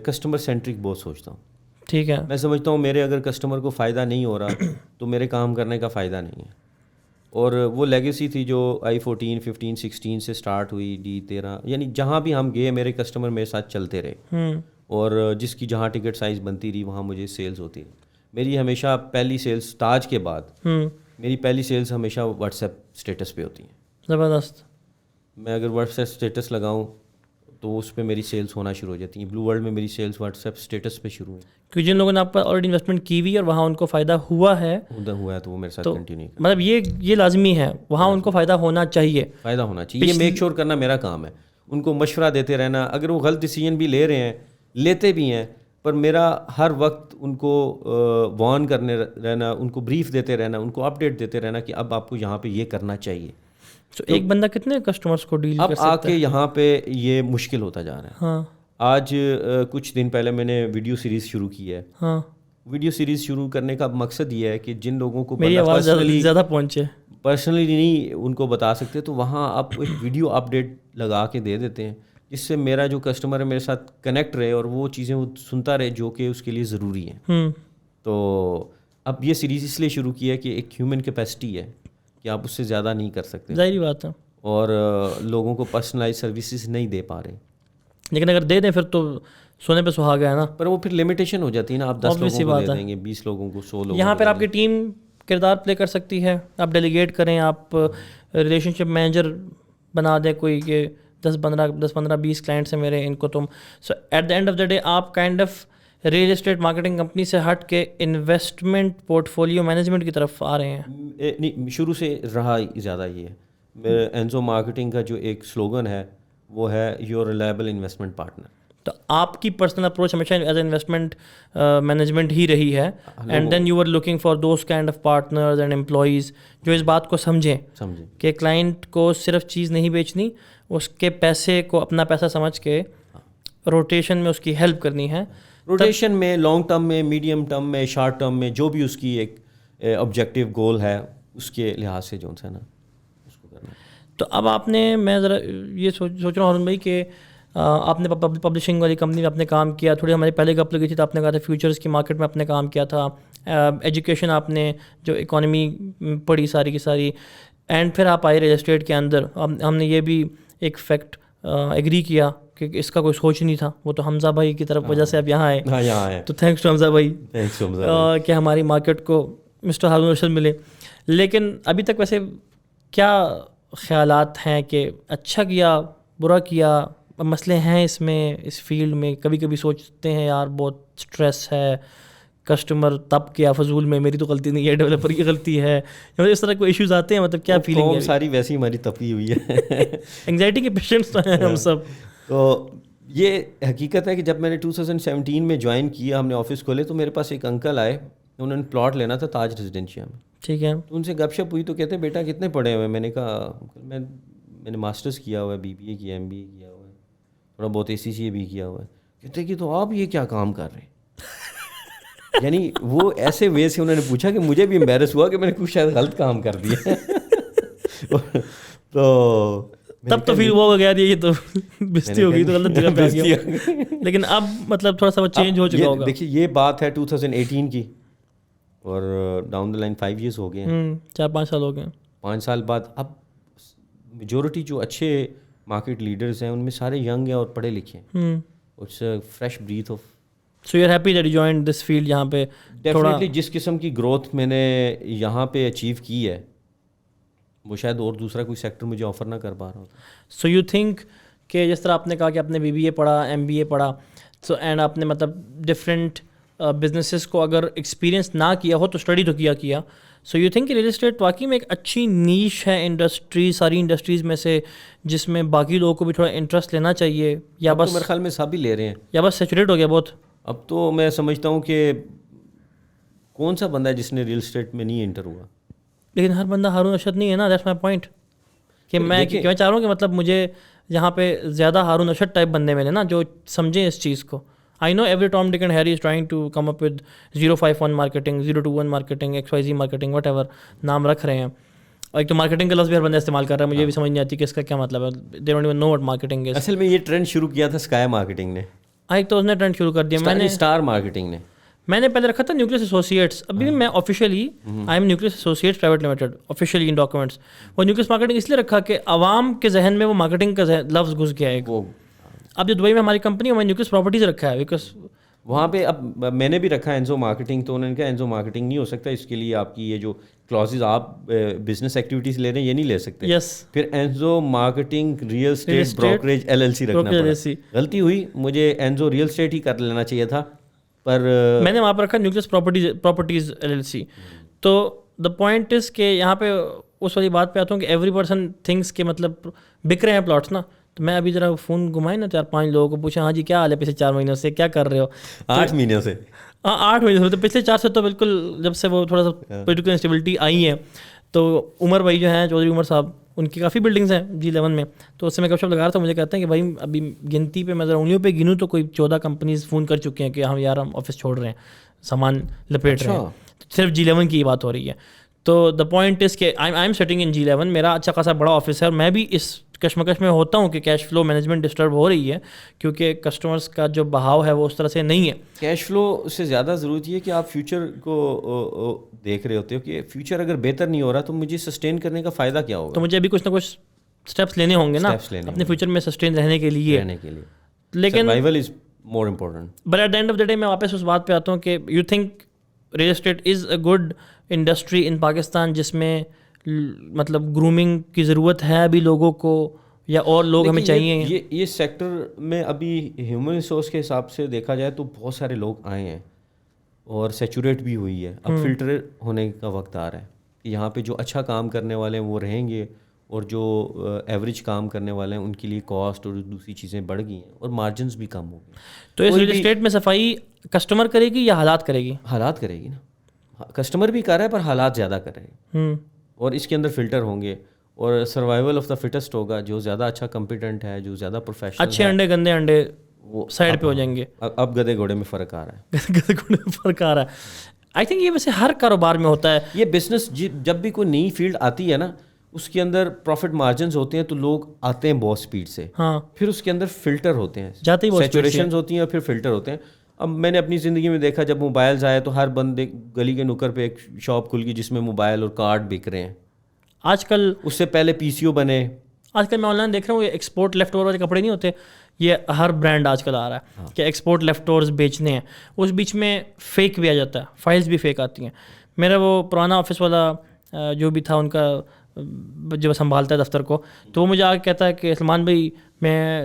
کسٹمر سینٹرک بہت سوچتا ہوں. ٹھیک ہے, میں سمجھتا ہوں میرے اگر کسٹمر کو فائدہ نہیں ہو رہا تو میرے کام کرنے کا فائدہ نہیں ہے. اور وہ لیگیسی تھی جو i14 15 16 سے اسٹارٹ ہوئی D13, یعنی جہاں بھی ہم گئے میرے کسٹمر میرے ساتھ چلتے رہے, اور جس کی جہاں ٹکٹ سائز بنتی رہی وہاں مجھے سیلز ہوتی رہی. میری ہمیشہ پہلی سیلز تاج کے بعد میری پہلی سیلز ہمیشہ واٹس ایپ اسٹیٹس پہ ہوتی ہیں. زبردست. میں اگر واٹس ایپ اسٹیٹس لگاؤں تو اس پہ میری سیلز ہونا شروع ہو جاتی ہیں. بلو ورلڈ میں میری سیلز واٹس ایپ اسٹیٹس پہ شروع ہوئی, کیونکہ جن لوگوں نے آپ پر آلریڈی انویسٹمنٹ کی ہوئی اور وہاں ان کو فائدہ ہوا ہے تو وہ میرے ساتھ کنٹینیو کریں. مطلب یہ لازمی ہے, وہاں ان کو فائدہ ہونا چاہیے, فائدہ ہونا چاہیے. یہ میک شور کرنا میرا کام ہے, ان کو مشورہ دیتے رہنا. اگر وہ غلط ڈیسیجن بھی لے رہے ہیں, لیتے بھی ہیں, پر میرا ہر وقت ان کو وارن کرنے رہنا, ان کو بریف دیتے رہنا, ان کو اپڈیٹ دیتے رہنا کہ اب آپ کو یہاں پہ یہ کرنا چاہیے. تو ایک بندہ کتنے کسٹمرز کو ڈیل کر سکتا ہے؟ ہے؟ اب آ کے یہاں پہ یہ مشکل ہوتا جا رہا ہے. ہاں, آج کچھ دن پہلے میں نے ویڈیو سیریز شروع کی ہے. ہاں, ویڈیو سیریز شروع کرنے کا مقصد یہ ہے کہ جن لوگوں کو میری آواز زیادہ پہنچے, پرسنلی نہیں ان کو بتا سکتے, تو وہاں آپ ایک ویڈیو اپڈیٹ لگا کے دے دیتے ہیں, جس سے میرا جو کسٹمر ہے میرے ساتھ کنیکٹ رہے اور وہ چیزیں وہ سنتا رہے جو کہ اس کے لیے ضروری ہیں. تو اب یہ سیریز اس لیے شروع کی ہے کہ ایک ہیومن کیپیسٹی ہے کہ آپ اس سے زیادہ نہیں کر سکتے, ظاہری بات ہے, اور لوگوں کو پرسنلائز سروسز نہیں دے پا رہے. لیکن اگر دے دیں پھر تو سونے پہ سہاگا ہے نا, پر وہ پھر لمیٹیشن ہو جاتی ہے نا, آپ 10 لوگوں کو دے دیں گے, 20 لوگوں کو, 100 لوگوں. یہاں پر آپ کی ٹیم کردار پلے کر سکتی ہے, آپ ڈیلیگیٹ کریں, آپ ریلیشن شپ مینیجر بنا دیں کوئی کہ 10-15-20 کلائنٹس ہیں میرے, ان کو تم. So at the end of the day آپ kind of real estate marketing company سے ہٹ کے انویسٹمنٹ پورٹ فولیو مینجمنٹ کی طرف آ رہے ہیں. نہیں, شروع سے رہا زیادہ یہ ہے. میرے اینزو مارکیٹنگ کا جو ایک سلوگن ہے وہ ہے یور ریلائبل انویسٹمنٹ پارٹنر. تو آپ کی پرسنل اپروچ ہمیشہ ایز اے انویسٹمنٹ مینجمنٹ ہی رہی ہے, and then you are looking for those kind of partners and employees جو اس بات کو سمجھیں کہ کلائنٹ کو صرف چیز نہیں بیچنی, اس کے پیسے کو اپنا پیسہ سمجھ کے روٹیشن میں اس کی ہیلپ کرنی ہے. روٹیشن میں, لانگ ٹرم میں, میڈیم ٹرم میں, شارٹ ٹرم میں, جو بھی اس کی ایک آبجیکٹیو گول ہے اس کے لحاظ سے جو ہے نا اس کو کرنا. تو اب آپ نے, میں ذرا یہ سوچ رہا ہوں ہارون بھائی کہ آپ نے پبلشنگ والی کمپنی میں آپ نے کام کیا, تھوڑی ہماری پہلے گپ لگی تھی تو آپ نے کہا تھا فیوچرز کی مارکیٹ میں آپ نے کام کیا تھا, ایجوکیشن آپ نے جو اکانومی پڑھی ساری کی ساری, اینڈ پھر آپ آئے ریل اسٹیٹ کے اندر. ہم نے یہ بھی ایک فیکٹ ایگری کیا کہ اس کا کوئی سوچ نہیں تھا, وہ تو حمزہ بھائی کی طرف وجہ سے آپ یہاں آئے, تو تھینکس ٹو حمزہ بھائی کہ ہماری مارکیٹ کو مسٹر ہارون رشید ملے. لیکن ابھی تک ویسے کیا خیالات ہیں کہ اچھا کیا, برا کیا, مسئلے ہیں اس میں, اس فیلڈ میں؟ کبھی کبھی سوچتے ہیں یار بہت اسٹریس ہے, کسٹمر تب کیا فضول میں, میری تو غلطی نہیں ہے, ڈیولپر کی غلطی ہے, اس طرح کوئی ایشوز آتے ہیں؟ مطلب کیا فیلنگ ہے؟ ساری ویسی ہماری تپی ہوئی ہے, انگزائٹی کے پیشنٹس تو ہیں ہم سب. تو یہ حقیقت ہے کہ جب میں نے 2017 میں جوائن کیا, ہم نے آفس کھولے, تو میرے پاس ایک انکل آئے, انہوں نے پلاٹ لینا تھا تاج ریزیڈینشیا میں. ٹھیک ہے, تو ان سے گپ شپ ہوئی تو کہتے ہیں بیٹا کتنے پڑھے ہوئے ہیں؟ میں نے کہا میں نے ماسٹرز کیا ہوا ہے, BBA کیا, MBA کیا ہوا ہے, تھوڑا بہت ACCA بھی کیا ہوا ہے. کہتے کہ تو آپ یہ کیا کام کر رہے ہیں؟ یعنی وہ ایسے وے سے انہوں نے پوچھا کہ مجھے بھی امبیرس ہوا کہ میں نے کچھ شاید غلط کام کر دیا. تو تب تو پھر وہ ہو گیا یہ تو بستی ہو گئی, تو غلط جگہ پہ آ گیا. لیکن اب مطلب تھوڑا سا وہ چینج ہو چکا ہوگا. دیکھیے یہ بات ہے 2018 کی, اور ڈاؤن دا لائن 5 years ہو گئے ہیں, 4-5 سال ہو گئے. 5 سال بعد اب میجورٹی جو اچھے مارکیٹ لیڈرز ہیں ان میں سارے ینگ ہیں اور پڑھے لکھے ہیں. It's a fresh breath of. So you are happy that you joined this field. یہاں پہ ڈیفینیٹلی جس قسم کی گروتھ میں نے یہاں پہ اچیو کی ہے وہ شاید اور دوسرا کوئی سیکٹر مجھے آفر نہ کر پا رہا ہوتا. سو یو تھنک کہ جس طرح آپ نے کہا کہ آپ نے BBA پڑھا, MBA پڑھا, سو اینڈ آپ نے مطلب ڈفرینٹ بزنسز کو اگر ایکسپیرینس نہ کیا ہو تو اسٹڈی تو کیا. سو یو تھنک کہ ریل اسٹیٹ واقعی میں ایک اچھی نیش ہے انڈسٹری, ساری انڈسٹریز میں سے, جس میں باقی لوگوں کو بھی تھوڑا انٹرسٹ لینا چاہیے, یا بس میرے خیال میں سب ہی لے رہے ہیں, یا بس سیچوریٹ ہو گیا بہت؟ اب تو میں سمجھتا ہوں کہ کون سا بندہ ہے جس نے ریل اسٹیٹ میں نہیں انٹر ہوا. لیکن ہر بندہ ہارون رشید نہیں ہے نا, دیٹس مائی پوائنٹ. کہ میں چاہ رہا ہوں کہ مطلب مجھے یہاں پہ زیادہ ہارون رشید ٹائپ بندے ملے نا جو سمجھیں اس چیز کو. I know every Tom, Dick and Harry is trying to come up with 051 marketing, 021 marketing, XYZ marketing, whatever نام رکھ رہے ہیں. اور ایک تو مارکیٹنگ کا لفظ بھی ہر بندہ استعمال کر رہا ہے, مجھے بھی سمجھ نہیں آتی کہ اس کا کیا مطلب ہے. They don't even know what marketing is. اصل میں یہ ٹرینڈ شروع کیا تھا اسکائی مارکیٹنگ نے, ایک تو اس نے ٹرینڈ شروع کر دیا, میں نے اسٹار مارکیٹنگ نے. میں نے پہلے رکھا تھا نیوکلیس ایسوسیٹس, ابھی بھی میں officially I am nucleus associates private limited officially in documents. وہ نیوکلیس مارکیٹنگ اس لیے رکھا کہ عوام کے ذہن میں وہ مارکیٹنگ کا لفظ گھس گیا ہے. اب جو دبئی میں ہماری کمپنی ہے, میں نیوکلیس پراپرٹیز رکھا ہے بیکاز وہاں پہ. اب میں نے بھی رکھا ہے انزو مارکیٹنگ, تو انہوں نے کہا انزو مارکیٹنگ نہیں ہو سکتا, اس کے لیے آپ کی یہ جو کلازز آپ بزنس ایکٹیویٹیز لے رہے ہیں یہ نہیں لے سکتے. یس, پھر Enzo Marketing Real Estate Brokerage LLC رکھنا پڑا. غلطی ہوئی, مجھے انزو ریئل اسٹیٹ ہی کر لینا چاہیے تھا, پر میں نے وہاں پہ رکھا نیوکلیس پراپرٹیز LLC. تو دا پوائنٹ از کہ یہاں پہ اس والی بات پہ آتا ہوں کہ ایوری پرسن تھنکس کہ مطلب بک رہے ہیں پلاٹس نا. تو میں ابھی ذرا فون گھمائے نا 4-5 لوگوں کو پوچھا, ہاں جی کیا حال ہے پچھلے 4 مہینوں سے, کیا کر رہے ہو؟ 8 مہینوں سے. ہاں 8 مہینے سے, تو پچھلے 4 سے تو بالکل جب سے وہ تھوڑا سا پولیٹیکل انسٹیبلٹی آئی ہے. تو عمر بھائی جو ہیں, چودھری عمر صاحب, ان کی کافی بلڈنگس ہیں G11 میں. تو اس سے میں گپ شپ لگا رہا تھا, مجھے کہتے ہیں کہ بھائی ابھی گنتی پہ میں ذرا انگلیوں پہ گنوں تو کوئی 14 کمپنیز فون کر چکے ہیں کہ ہم یار ہم آفس چھوڑ رہے ہیں, سامان لپیٹ رہے ہیں. صرف G11 کی بات ہو رہی ہے. تو دا پوائنٹ از کہ I am setting in G11, میرا اچھا خاصا بڑا آفس ہے, اور میں بھی اس کشمکش میں ہوتا ہوں کہ کیش فلو مینجمنٹ ڈسٹرب ہو رہی ہے, کیونکہ کسٹمرس کا جو بہاؤ ہے وہ اس طرح سے نہیں ہے. کیش فلو سے زیادہ ضرورت یہ ہے کہ آپ فیوچر کو دیکھ رہے ہوتے ہو کہ فیوچر اگر بہتر نہیں ہو رہا تو مجھے سسٹین کرنے کا فائدہ کیا ہوگا. تو مجھے ابھی کچھ نہ کچھ اسٹیپس لینے ہوں گے نا اپنے فیوچر میں سسٹین رہنے کے لیے. لیکن survival is more important. But at the end of the day میں واپس اس بات پہ آتا ہوں کہ you think real estate is a good industry in Pakistan, جس میں مطلب گرومنگ کی ضرورت ہے ابھی لوگوں کو, یا اور لوگ ہمیں چاہیے؟ یہ سیکٹر میں ابھی ہیومن ریسورس کے حساب سے دیکھا جائے تو بہت سارے لوگ آئے ہیں اور سیچوریٹ بھی ہوئی ہے. اب فلٹر ہونے کا وقت آ رہا ہے کہ یہاں پہ جو اچھا کام کرنے والے ہیں وہ رہیں گے, اور جو ایوریج کام کرنے والے ہیں ان کے لیے کاسٹ اور دوسری چیزیں بڑھ گئی ہیں اور مارجنس بھی کم ہو گئے. تو اس ریئل اسٹیٹ میں صفائی کسٹمر کرے گی یا حالات کرے گی؟ حالات کرے گی نا. کسٹمر بھی کر رہا ہے پر حالات زیادہ کر رہے ہیں, اور اس کے اندر فلٹر ہوں گے, اور سروائیول آف دا فٹسٹ ہوگا. جو زیادہ اچھا کمپیٹنٹ ہے, جو زیادہ پروفیشنل, اچھے انڈے گندے انڈے وہ سائڈ پہ ہو جائیں گے. اب گدے گھوڑے میں فرق آ رہا ہے. گدے گھوڑے میں فرق آ رہا ہے. آئی تھنک یہ ویسے ہر کاروبار میں ہوتا ہے. یہ بزنس جب بھی کوئی نئی فیلڈ آتی ہے نا, اس کے اندر پروفٹ مارجنز ہوتے ہیں تو لوگ آتے ہیں بہت اسپیڈ سے. ہاں, پھر اس کے اندر فلٹر ہوتے ہیں, جاتے ہی سیچوریشنز ہوتی ہیں, اور پھر فلٹر ہوتے ہیں. اب میں نے اپنی زندگی میں دیکھا جب موبائلز آئے تو ہر بندے گلی کے نکر پہ ایک شاپ کھل گئی جس میں موبائل اور کارڈ بک رہے ہیں. آج کل اس سے پہلے PCO بنے. آج کل میں آن لائن دیکھ رہا ہوں, یہ ایکسپورٹ لیفٹ اوور والے کپڑے نہیں ہوتے, یہ ہر برانڈ آج کل آ رہا ہے کہ ایکسپورٹ لیفٹ اوورز بیچنے ہیں. اس بیچ میں فیک بھی آ جاتا ہے, فائلز بھی فیک آتی ہیں. میرا وہ پرانا آفس والا جو بھی تھا ان کا جو سنبھالتا ہے دفتر کو, تو وہ مجھے آ کے کہتا ہے کہ سلمان بھائی میں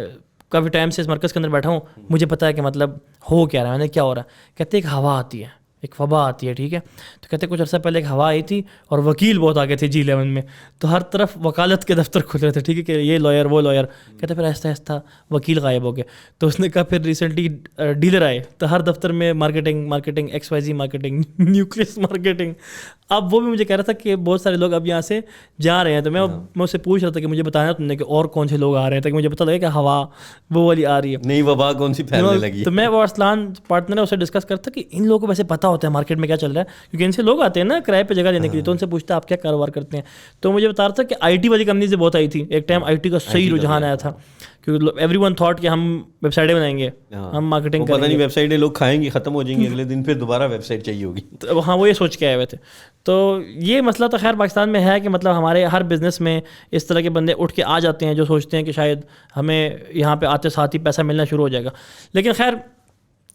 کافی ٹائم سے اس مرکز کے اندر بیٹھا ہوں, مجھے پتہ ہے کہ مطلب ہو کیا رہا ہے. میں نے کیا ہو رہا ہے؟ کہتے ایک ہوا آتی ہے, ایک وبا آتی ہے, ٹھیک ہے. تو کہتے کچھ عرصہ پہلے ایک ہوا آئی تھی اور وکیل بہت آگے تھے G11 میں, تو ہر طرف وکالت کے دفتر کھل رہے تھے, ٹھیک ہے, کہ یہ لائر وہ لائر. کہتے پھر آہستہ آہستہ وکیل غائب ہو گئے. تو اس نے کہا پھر ریسنٹلی ڈیلر آئے, تو ہر دفتر میں marketing XYZ marketing, nucleus marketing. اب وہ بھی مجھے کہہ رہا تھا کہ بہت سارے لوگ اب یہاں سے جا رہے ہیں. تو میں اس سے پوچھ رہا تھا کہ مجھے بتایا تم نے کہ اور کون سے لوگ آ رہے ہیں, تاکہ مجھے پتہ لگے کہ ہوا وہ والی آ رہی ہے, نئی وبا کون سی پھیلنے لگی. تو میں وہ ارسلان پارٹنر ہے اسے ڈسکس کرتا کہ ان لوگوں کو ویسے پتہ ہوتا ہے مارکیٹ میں کیا چل رہا ہے, کیونکہ ان سے لوگ آتے ہیں نا کرائے پہ جگہ لینے کے لیے, تو ان سے پوچھتا آپ کیا کاروبار کرتے ہیں. تو مجھے بتا رہا تھا کہ IT والی کمپنی سے بہت آئی تھی ایک ٹائم, IT کا صحیح رجحان آیا تھا, کیونکہ ایوری ون تھاٹ کہ ہم ویب سائٹیں بنائیں گے, ہم مارکیٹنگ کریں گے. پتہ نہیں ویب سائٹیں لوگ کھائیں گے, ختم ہو جائیں گے, اگلے دن پھر دوبارہ ویب سائٹ چاہیے ہوگی. ہاں وہ یہ سوچ کے آئے ہوئے تھے. تو یہ مسئلہ تو خیر پاکستان میں ہے کہ مطلب ہمارے ہر بزنس میں اس طرح کے بندے اٹھ کے آ جاتے ہیں جو سوچتے ہیں کہ شاید ہمیں یہاں پہ آتے ساتھ ہی پیسہ ملنا شروع ہو جائے گا. لیکن خیر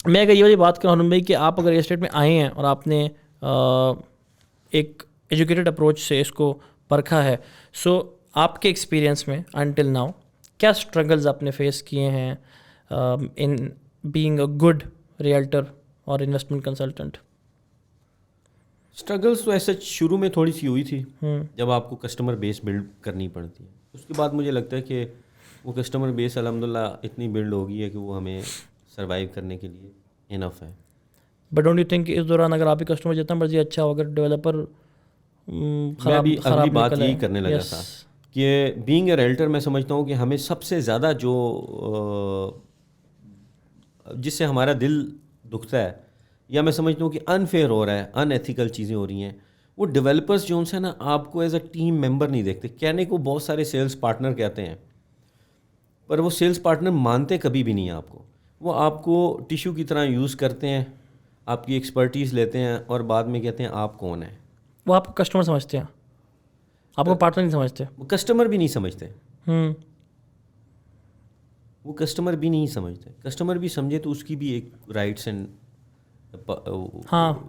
میں اگر یہ والی بات کروں ہارون بھائی کہ آپ اگر ریئل اسٹیٹ میں آئے ہیں اور آپ نے ایک ایجوکیٹڈ اپروچ سے اس کو پرکھا ہے, سو آپ کے ایکسپیرینس میں انٹل ناؤ کیا اسٹرگلز آپ نے فیس کیے ہیں ان بینگ اے گڈ ریئلٹر اور انویسٹمنٹ کنسلٹنٹ؟ اسٹرگلس تو ایسا شروع میں تھوڑی سی ہوئی تھی, جب آپ کو کسٹمر بیس بلڈ کرنی پڑتی ہے. اس کے بعد مجھے لگتا ہے کہ وہ کسٹمر بیس الحمدللہ اتنی بلڈ ہو گئی ہے کہ وہ ہمیں سروائیو کرنے کے لیے انف ہے. بٹ ڈونٹ یو تھنک اس دوران اگر آپ کے کسٹمر جتنا مرضی اچھا ہو, اگر ڈیولپر میں بھی اگلی بات یہی کرنے لگا تھا کہ بینگ اے ریلٹر میں سمجھتا ہوں کہ ہمیں سب سے زیادہ جو جس سے ہمارا دل دکھتا ہے, یا میں سمجھتا ہوں کہ انفیئر ہو رہا ہے, ان ایتھیکل چیزیں ہو رہی ہیں, وہ ڈیولپرز جو ہیں نا آپ کو ایز اے ٹیم ممبر نہیں دیکھتے. کہنے کو بہت سارے سیلس پارٹنر کہتے ہیں, پر وہ سیلس پارٹنر مانتے کبھی بھی نہیں ہیں آپ کو. وہ آپ کو ٹیشو کی طرح یوز کرتے ہیں, آپ کی ایکسپرٹیز لیتے ہیں اور بعد میں کہتے ہیں آپ کون ہیں. وہ آپ کو کسٹمر سمجھتے ہیں, آپ کو پارٹنر نہیں سمجھتے. وہ کسٹمر بھی نہیں سمجھتے, وہ کسٹمر بھی نہیں سمجھتے. کسٹمر بھی سمجھے تو اس کی بھی ایک رائٹس اینڈ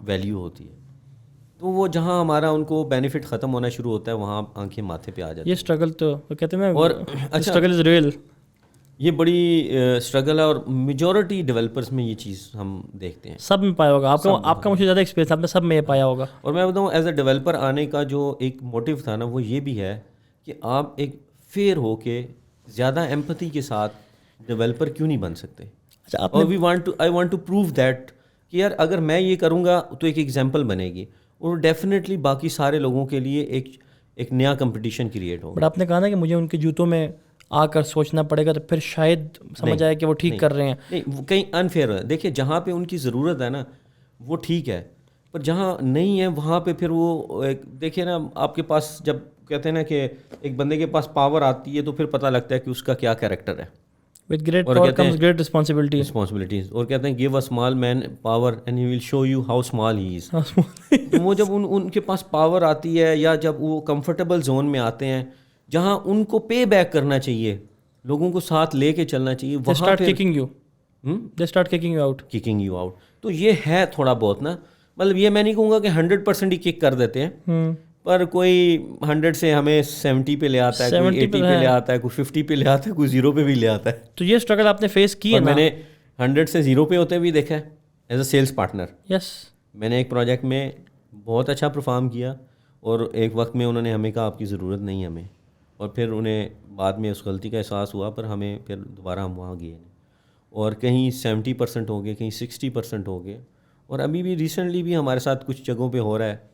ویلیو ہوتی ہے. تو وہ جہاں ہمارا ان کو بینیفٹ ختم ہونا شروع ہوتا ہے وہاں آنکھیں ماتھے پہ آ جاتی ہیں. یہ اسٹرگل تو کہتے ہیں اور اسٹرگل از ریئل. یہ بڑی اسٹرگل ہے اور میجورٹی ڈیولپرز میں یہ چیز ہم دیکھتے ہیں. سب میں پایا ہوگا آپ کا مجھ سے زیادہ ایکسپیرینس, آپ نے سب میں یہ پایا ہوگا. اور میں بتاؤں ایز اے ڈیولپر آنے کا جو ایک موٹیو تھا نا, وہ یہ بھی ہے کہ آپ ایک فیئر ہو کے زیادہ ایمپتھی کے ساتھ ڈیولپر کیوں نہیں بن سکتے. اور I want to prove that کہ یار اگر میں یہ کروں گا تو ایک ایگزامپل بنے گی اور ڈیفینیٹلی باقی سارے لوگوں کے لیے ایک نیا کمپٹیشن کریٹ ہوگا. بٹ آپ نے کہا نا کہ مجھے ان کے جوتوں میں آ کر سوچنا پڑے گا تو پھر شاید سمجھ آئے کہ وہ ٹھیک کر رہے ہیں. نہیں, وہ کہیں انفیئر ہے. دیکھیں جہاں پہ ان کی ضرورت ہے نا وہ ٹھیک ہے, پر جہاں نہیں ہے وہاں پہ پھر وہ دیکھیں نا, آپ کے پاس جب کہتے ہیں نا کہ ایک بندے کے پاس پاور آتی ہے تو پھر پتہ لگتا ہے کہ اس کا کیا کیریکٹر ہے. With great power comes great responsibilities. اور کہتے ہیں give a small man power and he will show you how small he is. تو وہ جب ان کے پاس پاور آتی ہے یا جب وہ کمفرٹیبل زون میں آتے ہیں جہاں ان کو پے بیک کرنا چاہیے, لوگوں کو ساتھ لے کے چلنا چاہیے, They start kicking you. They start kicking you out. Kicking you out. تو یہ ہے تھوڑا بہت نا, مطلب یہ میں نہیں کہوں گا کہ 100% ہی کک کر دیتے ہیں, پر کوئی 100 سے ہمیں 70 پہ لے آتا ہے, کوئی 80 پہ لے آتا ہے, کوئی 50 پہ لے آتا ہے, کوئی 0 پہ بھی لے آتا ہے. تو یہ اسٹرگل آپ نے فیس کی ہے. میں نے 100 سے 0 پہ ہوتے بھی دیکھا ہے ایز اے سیلس پارٹنر. یس, میں نے ایک پروجیکٹ میں بہت اچھا پرفارم کیا اور ایک وقت میں انہوں نے ہمیں کہا آپ کی ضرورت نہیں ہے ہمیں, اور پھر انہیں بعد میں اس غلطی کا احساس ہوا, پر ہمیں پھر دوبارہ ہم وہاں گئے اور کہیں 70% ہو گئے, کہیں 60% ہو گئے. اور ابھی بھی ریسنٹلی بھی ہمارے ساتھ کچھ جگہوں پہ ہو رہا ہے.